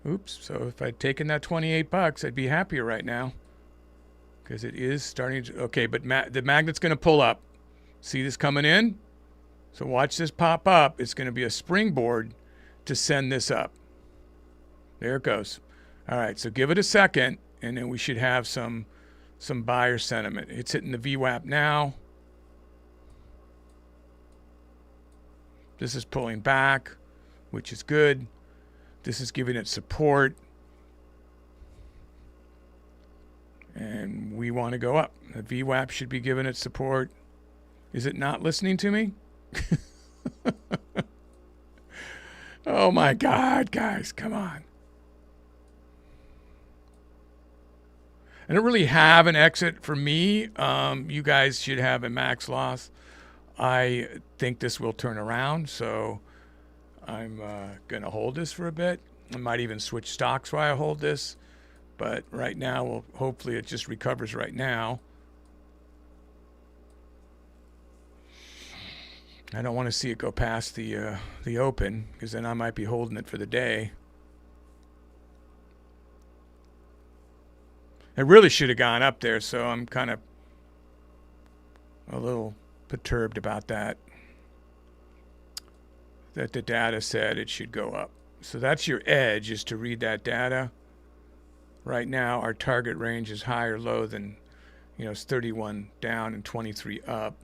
Oops. So if I'd taken that 28 bucks, I'd be happier right now. Because it is starting to... Okay, but the magnet's going to pull up. See this coming in? So watch this pop up. It's going to be a springboard to send this up. There it goes. All right, so give it a second, and then we should have some buyer sentiment. It's hitting the VWAP now. This is pulling back, which is good. This is giving it support. And we want to go up. The VWAP should be giving it support. Is it not listening to me? Oh my God, guys, come on. I don't really have an exit for me. You guys should have a max loss. I think this will turn around, so I'm going to hold this for a bit. I might even switch stocks while I hold this. But right now, well, hopefully it just recovers right now. I don't want to see it go past the open, because then I might be holding it for the day. It really should have gone up there, so I'm kind of a little perturbed about that. That the data said it should go up. So that's your edge, is to read that data. Right now, our target range is high or low than, it's 31 down and 23 up.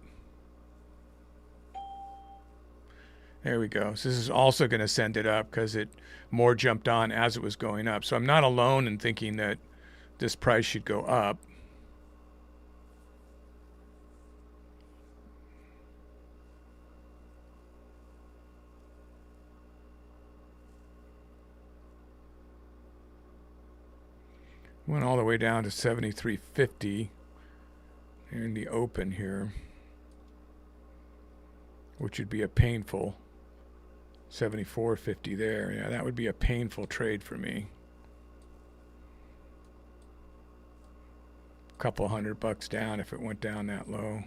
There we go. So this is also going to send it up because it more jumped on as it was going up. So I'm not alone in thinking that this price should go up. Went all the way down to 73.50 in the open here, which would be a painful 74.50 there. Yeah, that would be a painful trade for me. A couple $100 down if it went down that low.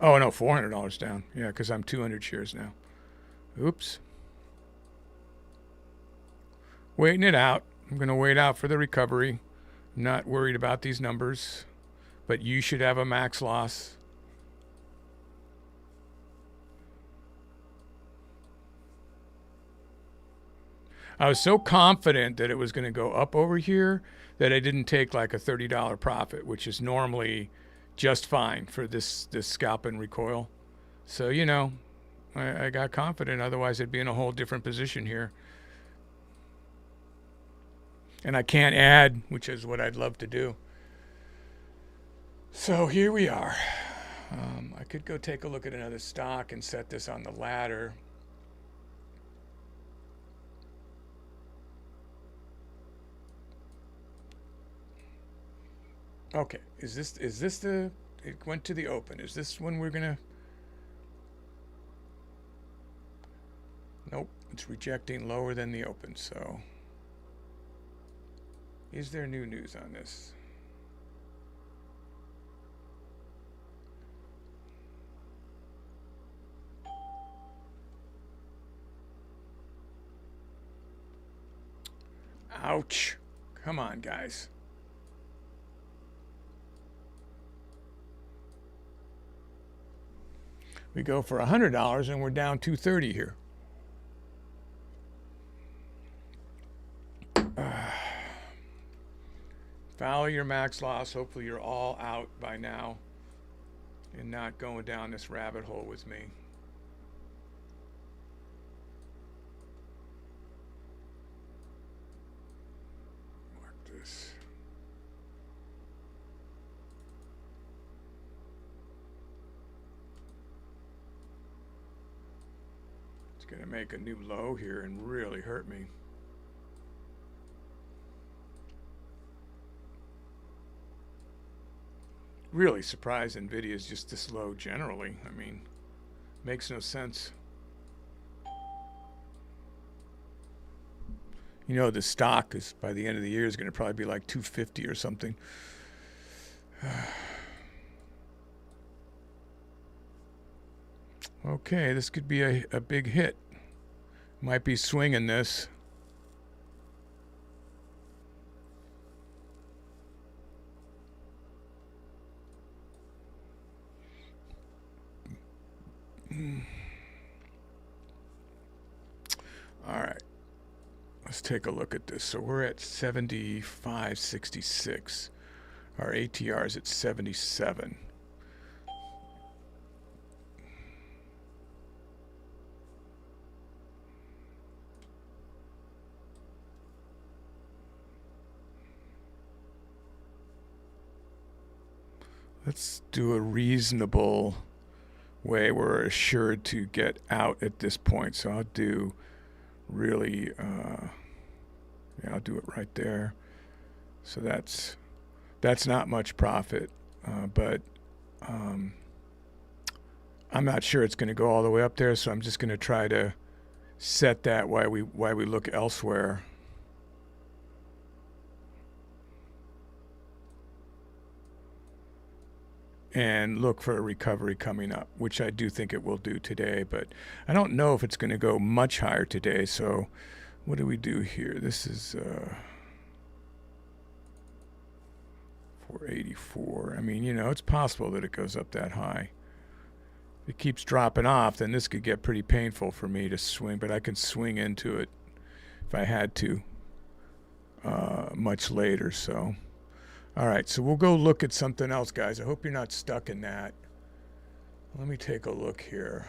Oh no, $400 down. Yeah, because I'm 200 shares now. Oops. Waiting it out. I'm going to wait out for the recovery. I'm not worried about these numbers, but you should have a max loss. I was so confident that it was going to go up over here that I didn't take like a $30 profit, which is normally just fine for this scalp and recoil. So, I got confident. Otherwise, I'd be in a whole different position here. And I can't add, which is what I'd love to do. So here we are. I could go take a look at another stock and set this on the ladder. Okay, is this the, it went to the open. Is this when we're gonna, nope, It's rejecting lower than the open. So is there new news on this? Ouch. Come on, guys. We go for $100 and we're down $230 here. Follow your max loss. Hopefully you're all out by now and not going down this rabbit hole with me. Mark this. It's going to make a new low here and really hurt me. Really surprised Nvidia is just this low generally. I mean, makes no sense. You know, the stock is by the end of the year is going to probably be like 250 or something. Okay, this could be a big hit. Might be swinging this. All right, let's take a look at this. So we're at 75.66. Our ATR is at 77. Let's do a reasonable way we're assured to get out at this point. So I'll do really, yeah, I'll do it right there. So that's not much profit, but I'm not sure it's going to go all the way up there. So I'm just going to try to set that while we look elsewhere. And look for a recovery coming up, which I do think it will do today, but I don't know if it's going to go much higher today. So what do we do here? This is 484. I mean, you know, it's possible that it goes up that high. If it keeps dropping off, then this could get pretty painful for me to swing, but I can swing into it if I had to much later. So all right, so we'll go look at something else, guys. I hope you're not stuck in that. Let me take a look here.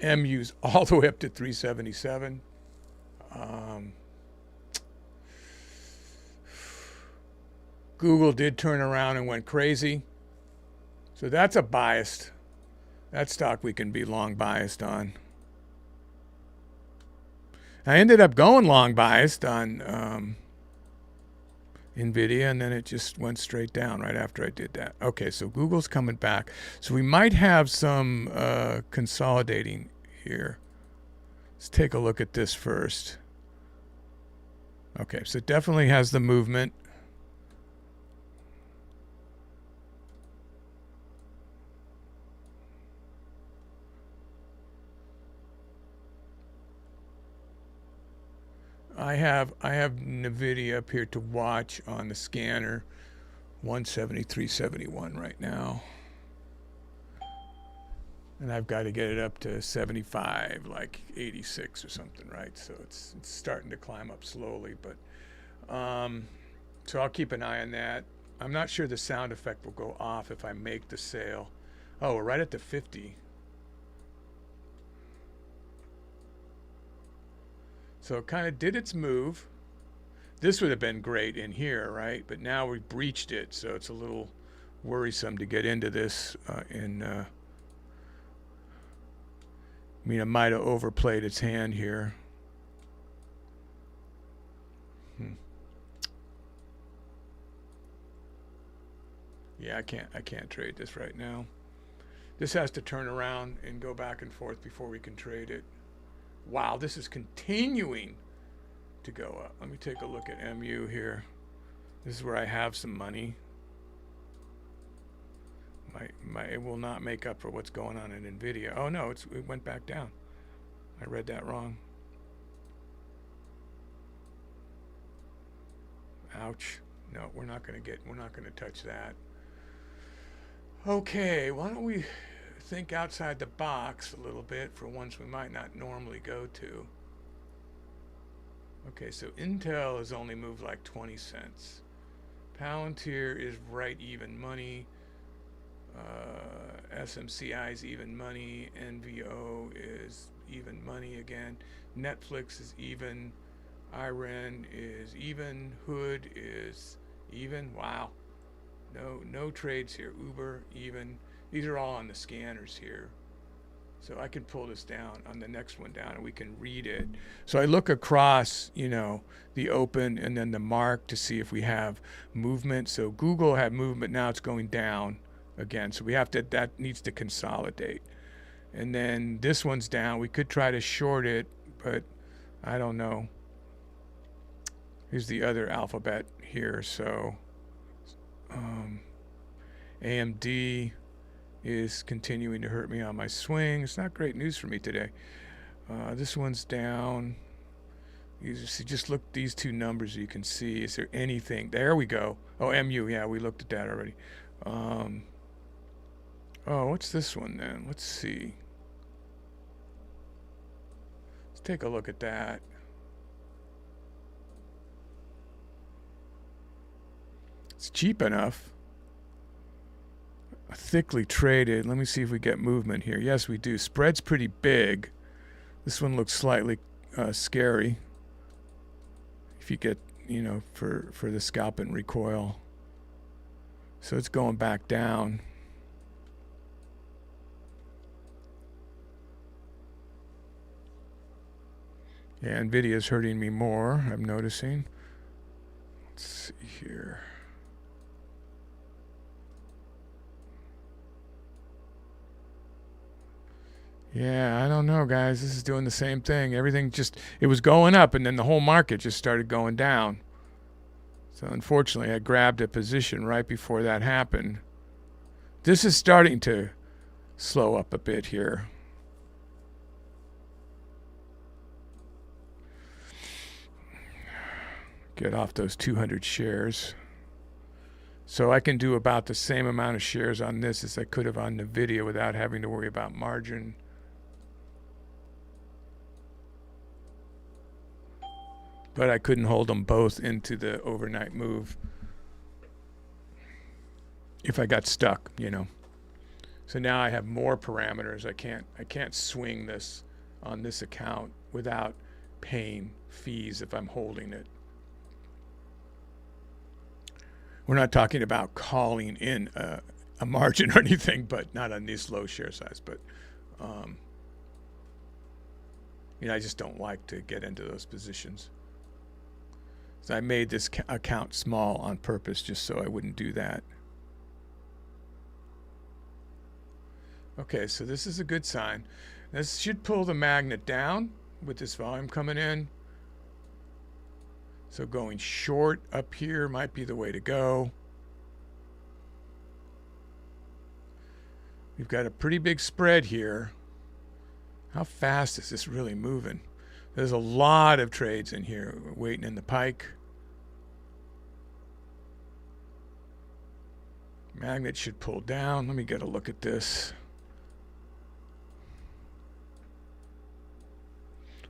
MU's all the way up to 377. Google did turn around and went crazy. So that's a biased. That stock we can be long biased on. I ended up going long biased on Nvidia, and then it just went straight down right after I did that. Okay, so Google's coming back. So we might have some consolidating here. Let's take a look at this first. Okay, so it definitely has the movement. I have NVIDIA up here to watch on the scanner, 173.71 right now. And I've got to get it up to 75, like 86 or something, right? So it's starting to climb up slowly, but so I'll keep an eye on that. I'm not sure the sound effect will go off if I make the sale. Oh, we're right at the 50. So it kind of did its move. This would have been great in here, right? But now we breached it, so it's a little worrisome to get into this I mean, it might have overplayed its hand here. Yeah, I can't trade this right now. This has to turn around and go back and forth before we can trade it. Wow, this is continuing to go up. Let me take a look at MU here. This is where I have some money. It will not make up for what's going on in NVIDIA. Oh no, it went back down. I read that wrong. Ouch. No, we're not going to touch that. Okay, why don't we think outside the box a little bit for ones we might not normally go to. Okay, so Intel has only moved like 20 cents. Palantir is right even money. SMCI is even money. NVO is even money again. Netflix is even. IREN is even. Hood is even. Wow. No trades here. Uber even. These are all on the scanners here. So I can pull this down on the next one down and we can read it. So I look across, you know, the open and then the mark to see if we have movement. So Google had movement, now it's going down again. So we have to, that needs to consolidate. And then this one's down. We could try to short it, but I don't know. Here's the other alphabet here. So AMD is continuing to hurt me on my swing. It's not great news for me today. This one's down. You just look at these two numbers. You can see, is there anything? There we go. Oh, MU. Yeah, we looked at that already. Oh, what's this one then? Let's see. Let's take a look at that. It's cheap enough. Thickly traded. Let me see if we get movement here. Yes, we do. Spread's pretty big. This one looks slightly scary. If you get, you know, for the scalp and recoil. So it's going back down. Yeah, NVIDIA's hurting me more, I'm noticing. Let's see here. Yeah, I don't know, guys. This is doing the same thing. Everything just, it was going up and then the whole market just started going down. So unfortunately, I grabbed a position right before that happened. This is starting to slow up a bit here. Get off those 200 shares. So I can do about the same amount of shares on this as I could have on NVIDIA without having to worry about margin. But I couldn't hold them both into the overnight move if I got stuck, you know. So now I have more parameters. I can't swing this on this account without paying fees if I'm holding it. We're not talking about calling in a margin or anything, but not on this low share size. But you know, I just don't like to get into those positions. So I made this account small on purpose just so I wouldn't do that. Okay, so this is a good sign. This should pull the magnet down with this volume coming in. So going short up here might be the way to go. We've got a pretty big spread here. How fast is this really moving? There's a lot of trades in here waiting in the pike. Magnet should pull down. Let me get a look at this.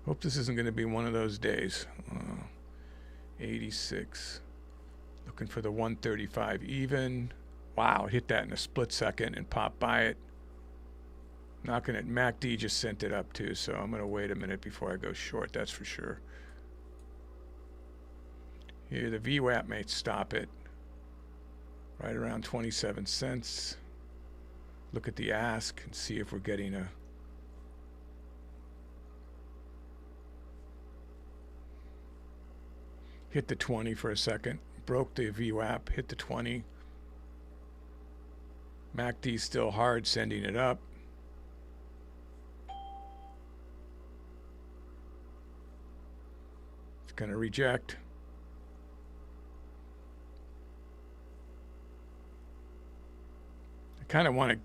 Hope this isn't going to be one of those days. 86. Looking for the 135 even. Wow, hit that in a split second and popped by it. Not gonna, MACD just sent it up too, so I'm gonna wait a minute before I go short, that's for sure. Here, the VWAP may stop it. Right around 27 cents. Look at the ask and see if we're getting a hit the 20 for a second. Broke the VWAP, hit the 20. MACD still hard, sending it up. It's going to reject. I kind of want to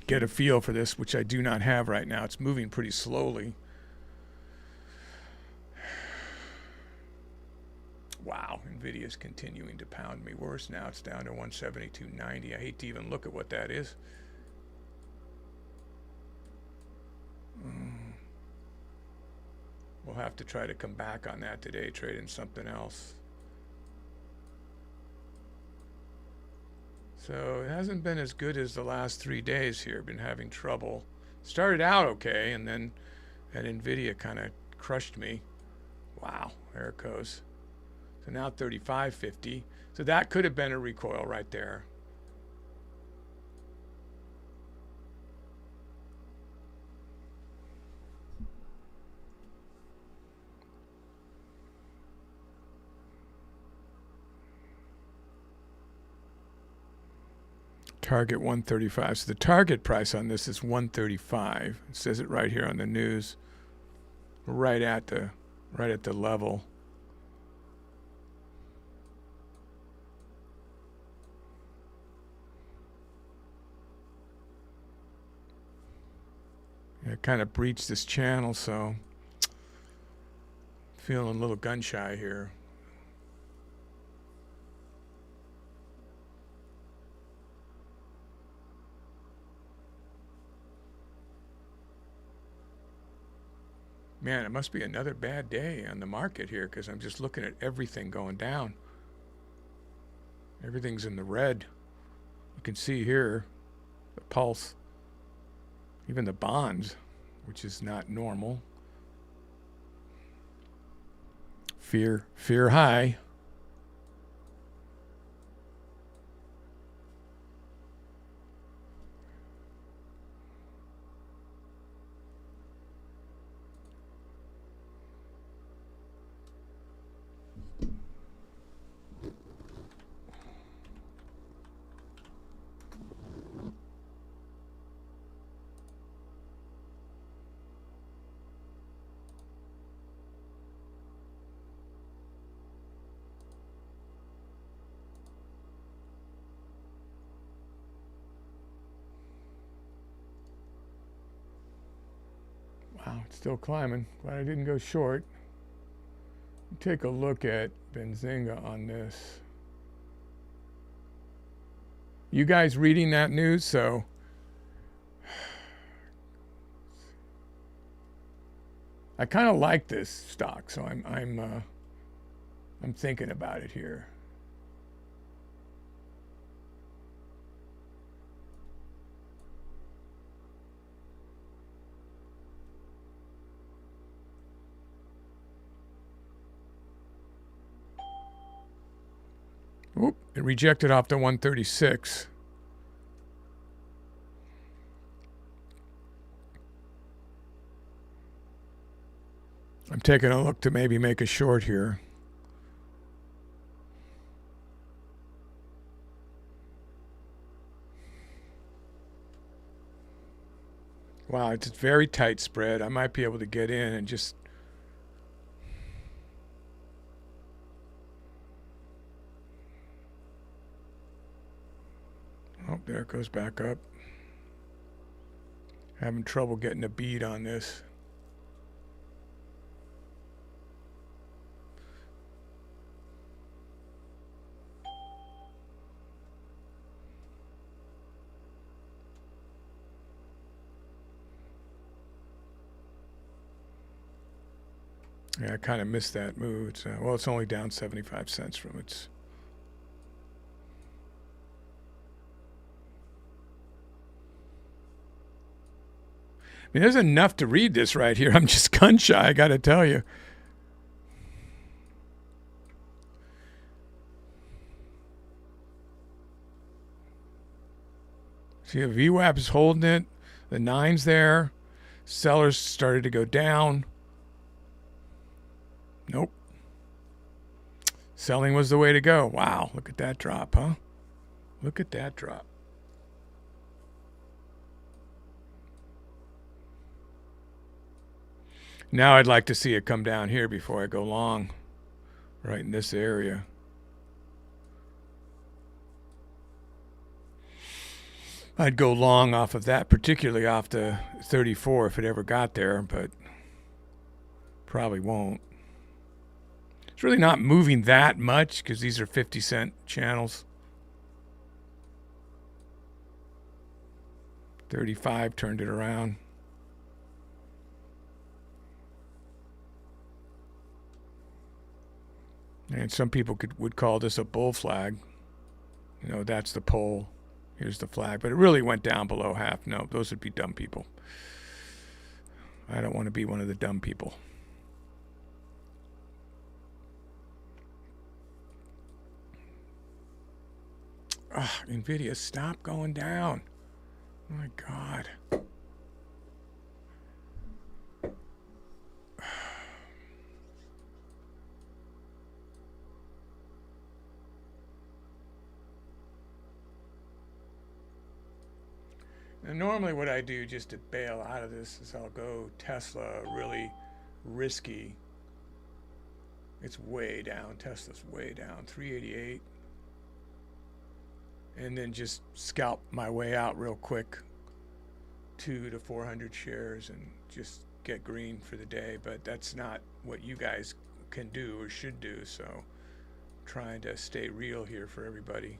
get a feel for this, which I do not have right now. It's moving pretty slowly. Wow, NVIDIA's continuing to pound me worse now. It's down to 172.90. I hate to even look at what that is. We'll have to try to come back on that today, trading something else. So it hasn't been as good as the last 3 days here. Been having trouble. Started out okay, and then that NVIDIA kind of crushed me. Wow, there it goes. So now 35.50. So that could have been a recoil right there. Target 135. So the target price on this is 135. It says it right here on the news. Right at the level. It kind of breached this channel, so feeling a little gun shy here. Man, it must be another bad day on the market here, because I'm just looking at everything going down. Everything's in the red. You can see here the pulse. Even the bonds, which is not normal. Fear high. Wow, it's still climbing. Glad I didn't go short. Take a look at Benzinga on this. You guys reading that news? So I kind of like this stock, so I'm thinking about it here. Oop, it rejected off to 136. I'm taking a look to maybe make a short here. Wow, it's a very tight spread. I might be able to get in and just... Oh, there it goes back up. Having trouble getting a bead on this. Yeah, I kind of missed that move. It's, well, it's only down 75 cents from its... I mean, there's enough to read this right here. I'm just gun shy, I got to tell you. See, a VWAP is holding it. The 9's there. Sellers started to go down. Nope. Selling was the way to go. Wow, look at that drop, huh? Look at that drop. Now I'd like to see it come down here before I go long. right in this area. I'd go long off of that, particularly off the 34 if it ever got there, but probably won't. It's really not moving that much because these are 50-cent channels. 35 turned it around. And some people would call this a bull flag. You know, that's the pole. Here's the flag. But it really went down below half. No, those would be dumb people. I don't want to be one of the dumb people. NVIDIA, stop going down. Oh my God. Now, normally what I do just to bail out of this is I'll go Tesla, really risky. It's way down. Tesla's way down. 388. And then just scalp my way out real quick. 200 to 400 shares and just get green for the day. But that's not what you guys can do or should do. So I'm trying to stay real here for everybody.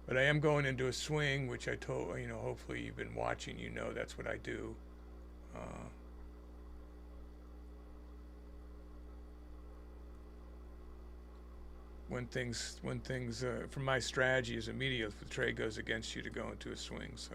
But I am going into a swing, which I told, you know, hopefully you've been watching, you know that's what I do. When things, from my strategy is immediate if the trade goes against you to go into a swing, so.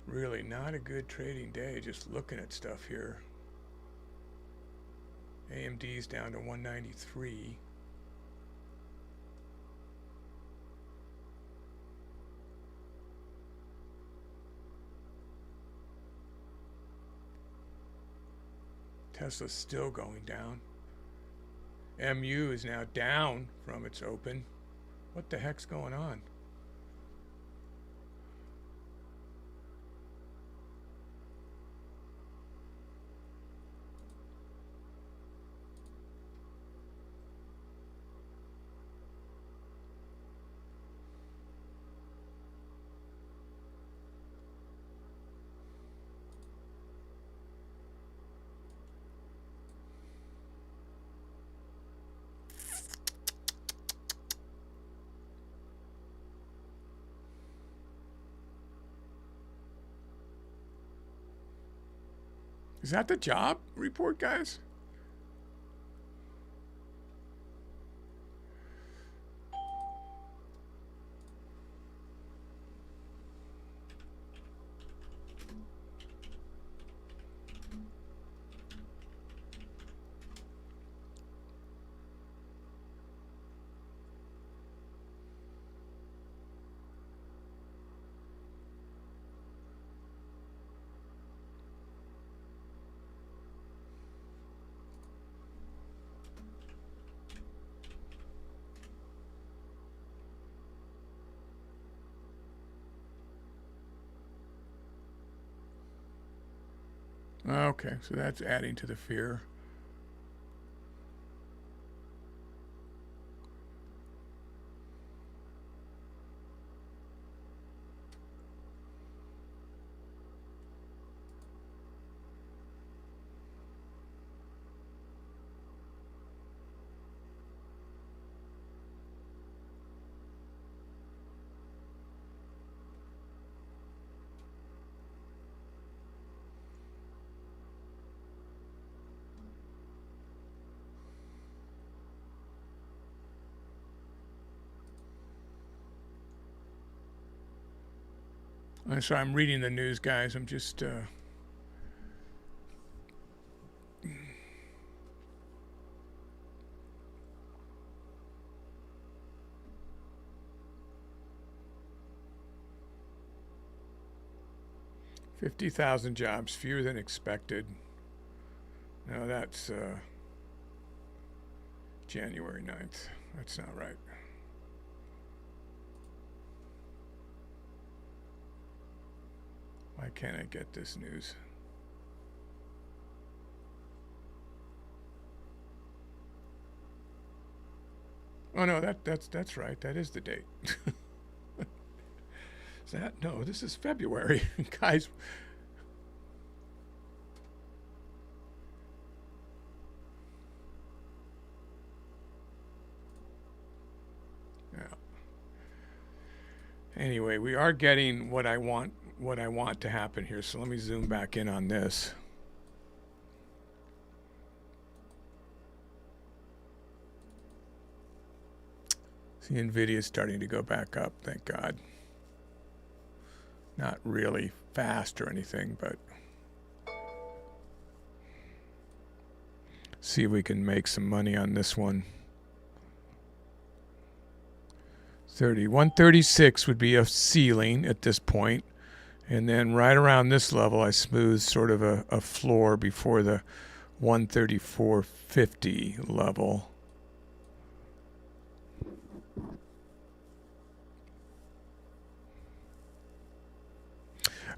Really not a good trading day, just looking at stuff here. AMD's down to 193. Tesla's still going down. MU is now down from its open. What the heck's going on? Is that the job report, guys? Okay, so that's adding to the fear. So I'm reading the news, guys. I'm just $50,000 jobs, fewer than expected. No, that's January 9th. That's not right. Why can't I get this news? Oh no, that's right. That is the date. Is that? No, this is February. Guys. Yeah. Anyway, we are getting what I want to happen here. So let me zoom back in on this. See, NVIDIA is starting to go back up, thank God. Not really fast or anything, but see if we can make some money on this one. 136 would be a ceiling at this point. And then right around this level, I smooth sort of a floor before the 134.50 level.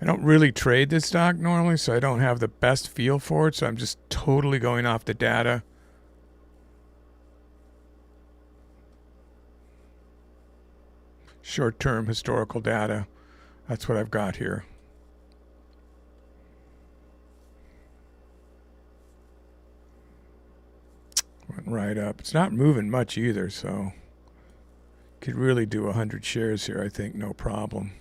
I don't really trade this stock normally, so I don't have the best feel for it. So I'm just totally going off the data. Short-term historical data. That's what I've got here. Went right up. It's not moving much either, so could really do 100 shares here, I think, no problem.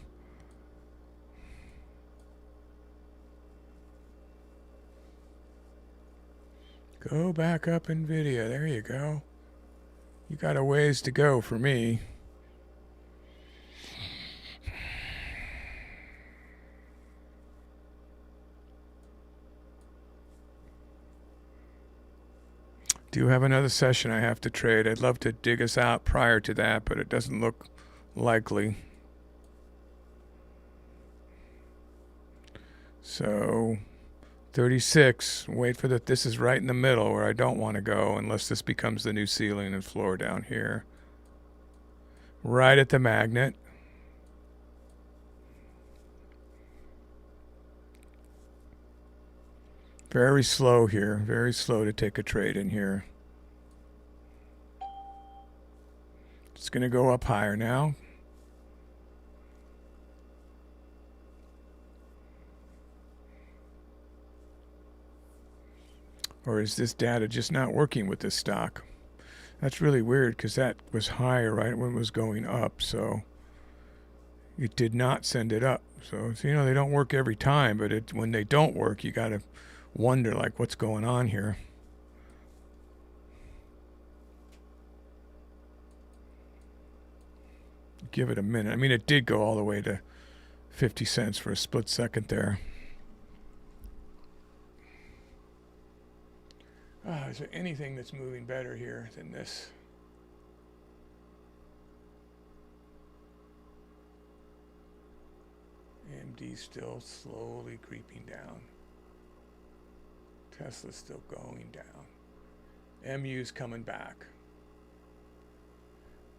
Go back up NVIDIA. There you go. You got a ways to go for me. Do have another session I have to trade. I'd love to dig us out prior to that, but it doesn't look likely. So 36, wait for that. This is right in the middle where I don't want to go unless this becomes the new ceiling and floor down here. Right at the magnet. Very slow here. Very slow to take a trade in here. It's going to go up higher now. Or is this data just not working with this stock? That's really weird because that was higher right when it was going up. So it did not send it up. So you know, they don't work every time, but when they don't work, you got to wonder like what's going on here. Give it a minute. I mean, it did go all the way to 50 cents for a split second there. Is there anything that's moving better here than this? AMD still slowly creeping down. Tesla's still going down. MU's coming back.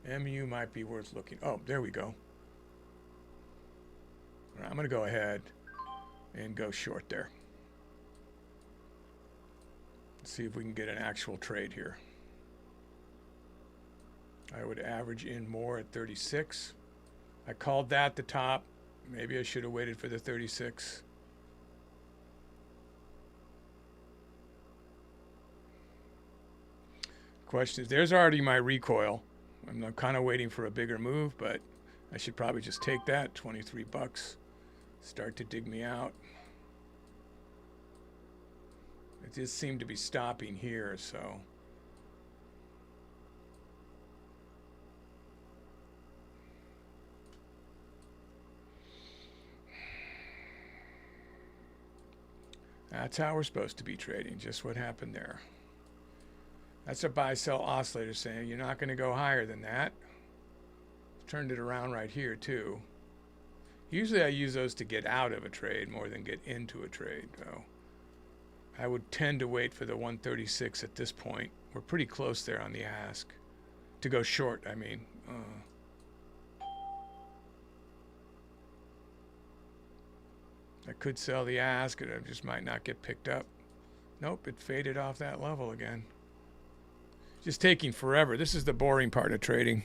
MU might be worth looking. Oh, there we go. All right, I'm going to go ahead and go short there. Let's see if we can get an actual trade here. I would average in more at 36. I called that the top. Maybe I should have waited for the 36. Question is, there's already my recoil. I'm kind of waiting for a bigger move, but I should probably just take that. 23 bucks. Start to dig me out. It just seemed to be stopping here, so. That's how we're supposed to be trading. Just what happened there. That's a buy-sell oscillator saying you're not going to go higher than that. Turned it around right here, too. Usually I use those to get out of a trade more than get into a trade, though. I would tend to wait for the 136 at this point. We're pretty close there on the ask. To go short, I mean. I could sell the ask, and it just might not get picked up. Nope, it faded off that level again. Just taking forever. This is the boring part of trading,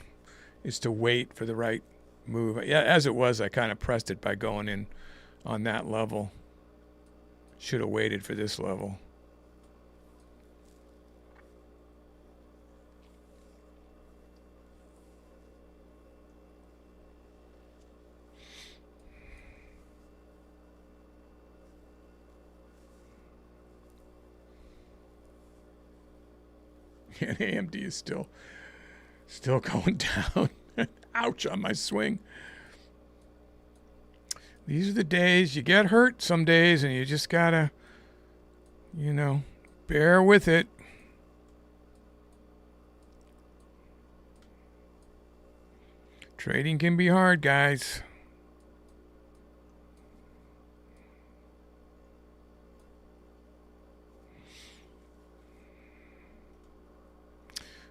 is to wait for the right move. Yeah, as it was, I kind of pressed it by going in on that level. Should have waited for this level. And AMD is still going down. Ouch on my swing. These are the days you get hurt some days, and you just gotta, bear with it. Trading can be hard, guys.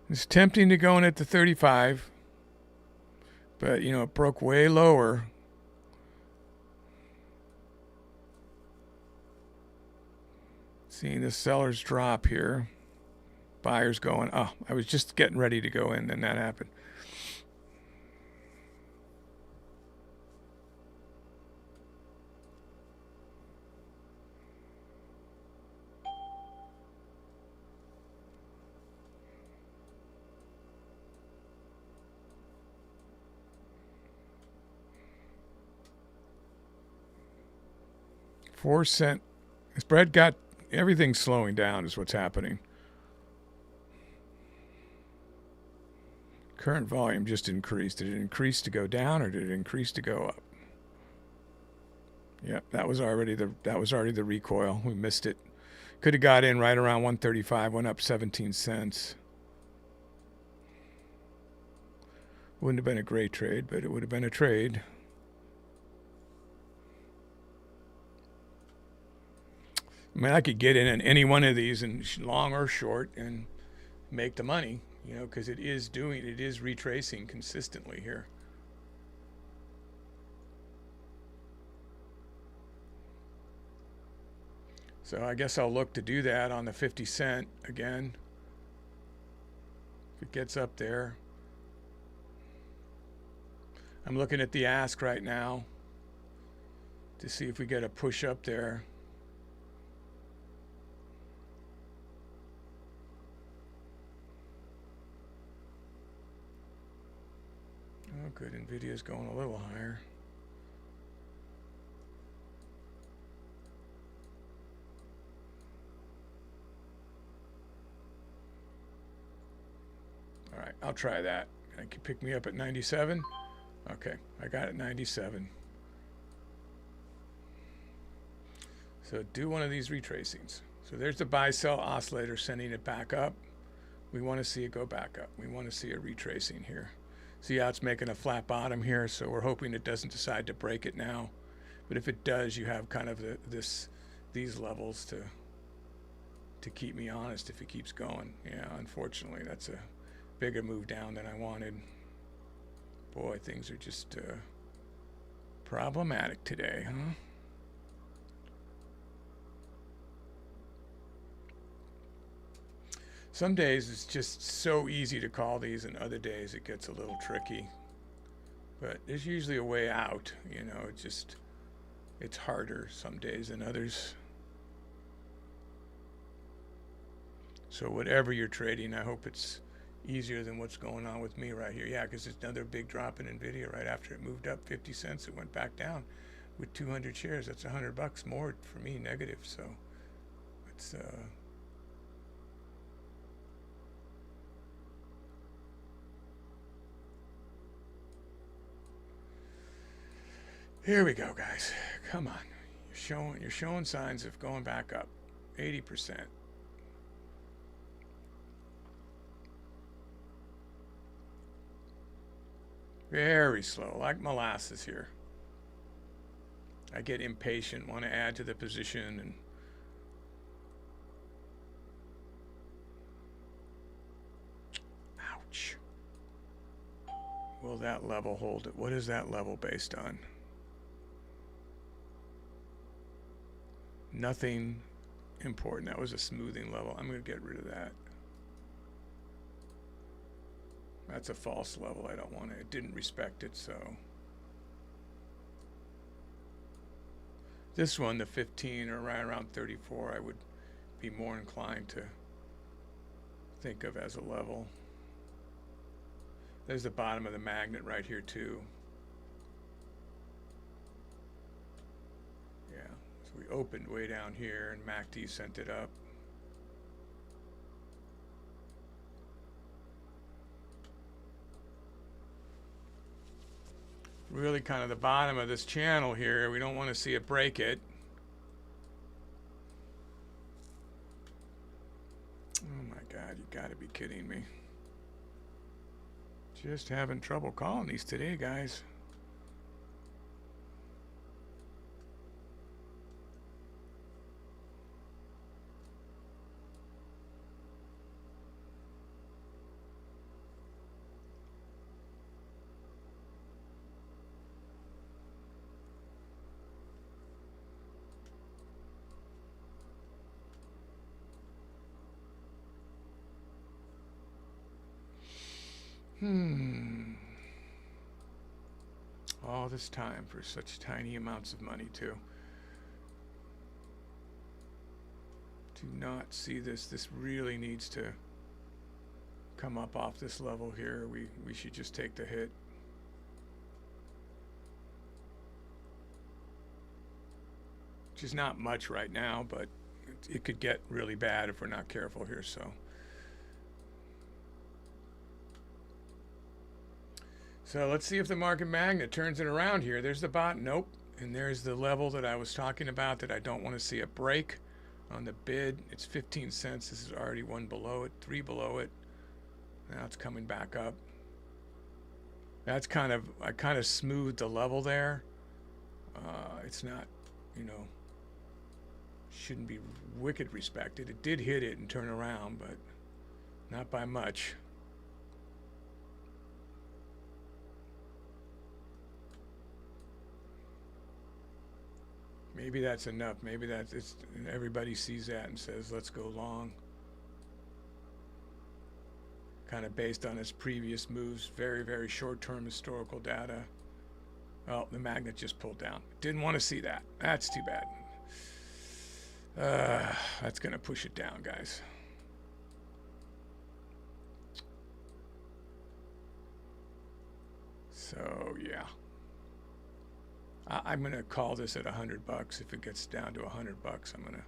It's tempting to go in at the 35, but, it broke way lower. Seeing the sellers drop here. Buyers going, oh, I was just getting ready to go in, then that happened. $0.04. Spread got everything slowing down is what's happening. Current volume just increased. Did it increase to go down, or did it increase to go up? Yep, that was already the recoil. We missed it. Could have got in right around 135, went up 17 cents. Wouldn't have been a great trade, but it would have been a trade. I mean, I could get in any one of these, and long or short, and make the money, because it is retracing consistently here. So I guess I'll look to do that on the 50 cent again. If it gets up there. I'm looking at the ask right now to see if we get a push up there. Oh, good. Nvidia's going a little higher. All right, I'll try that. Can you pick me up at 97? Okay, I got it 97. So do one of these retracings. So there's the buy-sell oscillator sending it back up. We want to see it go back up. We want to see a retracing here. See how it's making a flat bottom here, so we're hoping it doesn't decide to break it now. But if it does, you have kind of these levels to keep me honest if it keeps going. Yeah, unfortunately, that's a bigger move down than I wanted. Boy, things are just problematic today, huh? Some days it's just so easy to call these, and other days it gets a little tricky. But there's usually a way out, it's harder some days than others. So whatever you're trading, I hope it's easier than what's going on with me right here. Yeah, because it's another big drop in Nvidia right after it moved up 50 cents. It went back down with 200 shares. That's $100 more for me, negative. So it's here we go, guys. Come on. You're showing signs of going back up. 80%. Very slow, like molasses here. I get impatient, want to add to the position, and that level hold it? What is that level based on? Nothing important. That was a smoothing level. I'm going to get rid of that. That's a false level. I don't want it. It didn't respect it, so. This one, the 15 or right around 34, I would be more inclined to think of as a level. There's the bottom of the magnet right here too. Yeah, so we opened way down here and MACD sent it up. Really kind of the bottom of this channel here. We don't want to see it break it. Oh my God, you gotta be kidding me. Just having trouble calling these today, guys. All this time for such tiny amounts of money too. Do not see this. This really needs to come up off this level here. We should just take the hit. Which is not much right now, but it could get really bad if we're not careful here, so. So let's see if the market magnet turns it around here. There's the bot. Nope. And there's the level that I was talking about that I don't want to see a break on the bid. It's 15 cents. This is already one below it, 3 below it. Now it's coming back up. That's kind of, I kind of smoothed the level there. It's not, you know, shouldn't be wicked respected. It did hit it and turn around, but not by much. Maybe that's enough. Maybe that's it's, everybody sees that and says, let's go long. Kind of based on its previous moves, very, very short-term historical data. Oh, the magnet just pulled down. Didn't want to see that. That's too bad. That's going to push it down, guys. So, yeah. I'm going to call this at $100. If it gets down to $100, I'm going to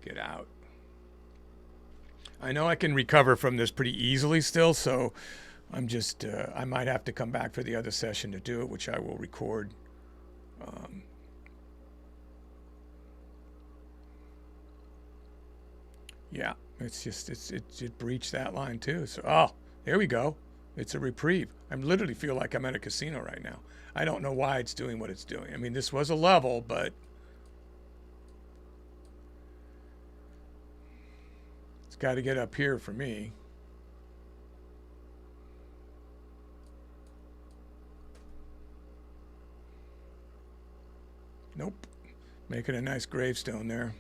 get out. I know I can recover from this pretty easily still, so I'm just, I might have to come back for the other session to do it, which I will record. Yeah, it's just, it breached that line too. So, oh, there we go. It's a reprieve. I literally feel like I'm at a casino right now. I don't know why it's doing what it's doing. I mean, this was a level, but it's got to get up here for me. Nope. Making a nice gravestone there.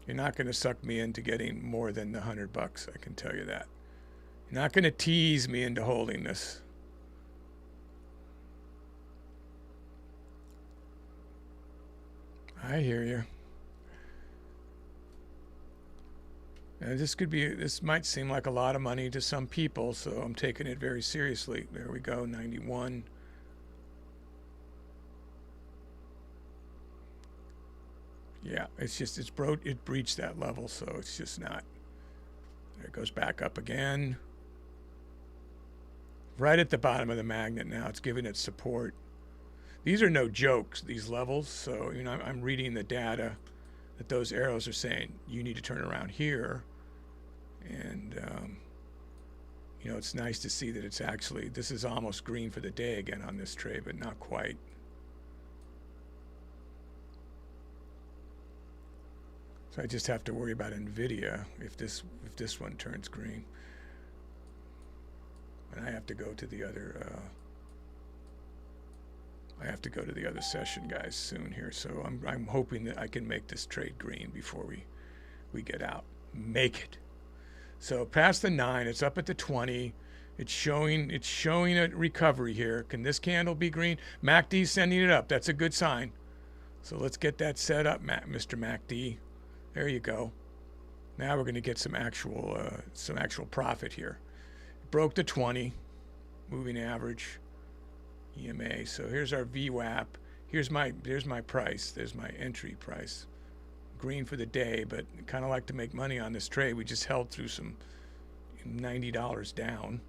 You're not going to suck me into getting more than the $100, I can tell you that. You're not going to tease me into holding this. I hear you. This could be, this might seem like a lot of money to some people, so I'm taking it very seriously. There we go, 91. Yeah, it's just, it breached that level, so it's just not. There it goes back up again. Right at the bottom of the magnet now, it's giving it support. These are no jokes, these levels, so you know, I'm reading the data that those arrows are saying you need to turn around here. And, you know, it's nice to see that it's actually, this is almost green for the day again on this trade, but not quite. So I just have to worry about NVIDIA if this one turns green. And I have to go to the other. I have to go to the other session, guys, soon here. So I'm hoping that I can make this trade green before we get out. Make it. So past the 9, it's up at the 20. It's showing a recovery here. Can this candle be green? MACD sending it up. That's a good sign. So let's get that set up, Mr. MACD. There you go. Now we're going to get some actual profit here. Broke the 20 moving average EMA. So here's our VWAP. There's my price. There's my entry price. Green for the day, but kind of like to make money on this trade. We just held through some $90 down.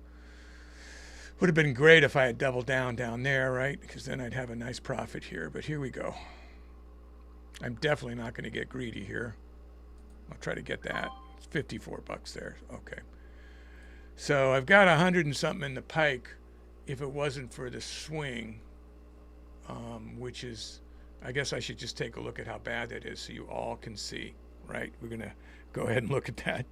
Would have been great if I had doubled down there, right? Because then I'd have a nice profit here. But here we go. I'm definitely not going to get greedy here. I'll try to get that. It's 54 bucks there. Okay. So I've got 100 and something in the pike if it wasn't for the swing, which is, I guess I should just take a look at how bad that is so you all can see, right? We're going to go ahead and look at that.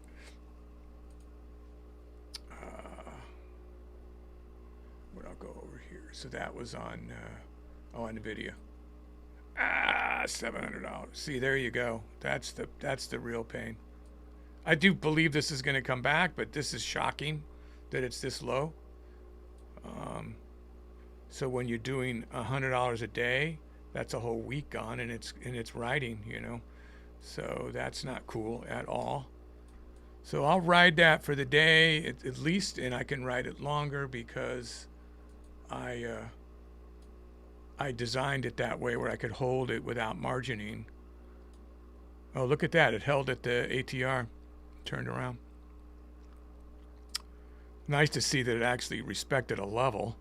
I'll go over here. So that was on NVIDIA. $700. See, there you go. That's the real pain. I do believe this is going to come back, but this is shocking that it's this low. So when you're doing $100 a day, that's a whole week gone, and it's riding, you know. So that's not cool at all. So I'll ride that for the day at least, and I can ride it longer because I designed it that way where I could hold it without margining. Oh, look at that. It held at the ATR, turned around. Nice to see that it actually respected a level.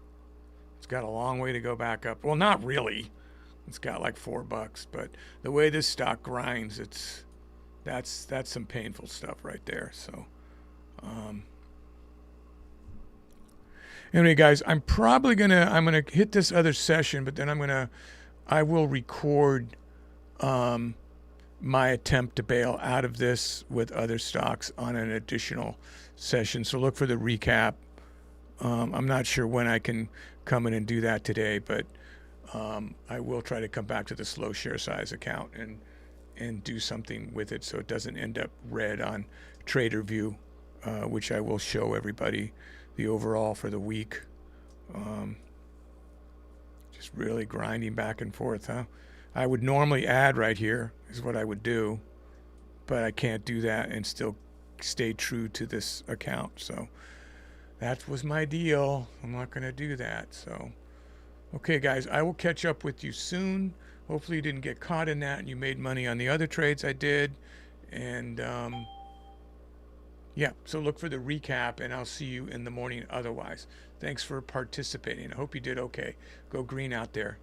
It's got a long way to go back up. Well, not really. It's got like $4, but the way this stock grinds, that's some painful stuff right there. So, anyway, guys, I'm gonna hit this other session, but then I will record my attempt to bail out of this with other stocks on an additional session. So look for the recap. I'm not sure when I can come in and do that today, but I will try to come back to the slow share size account and do something with it so it doesn't end up red on TraderView, which I will show everybody the overall for the week. Just really grinding back and forth, huh? I would normally add right here is what I would do, but I can't do that and still stay true to this account. So that was my deal. I'm not going to do that. So, okay, guys, I will catch up with you soon. Hopefully you didn't get caught in that and you made money on the other trades I did. And yeah, so look for the recap, and I'll see you in the morning otherwise. Thanks for participating. I hope you did okay. Go green out there.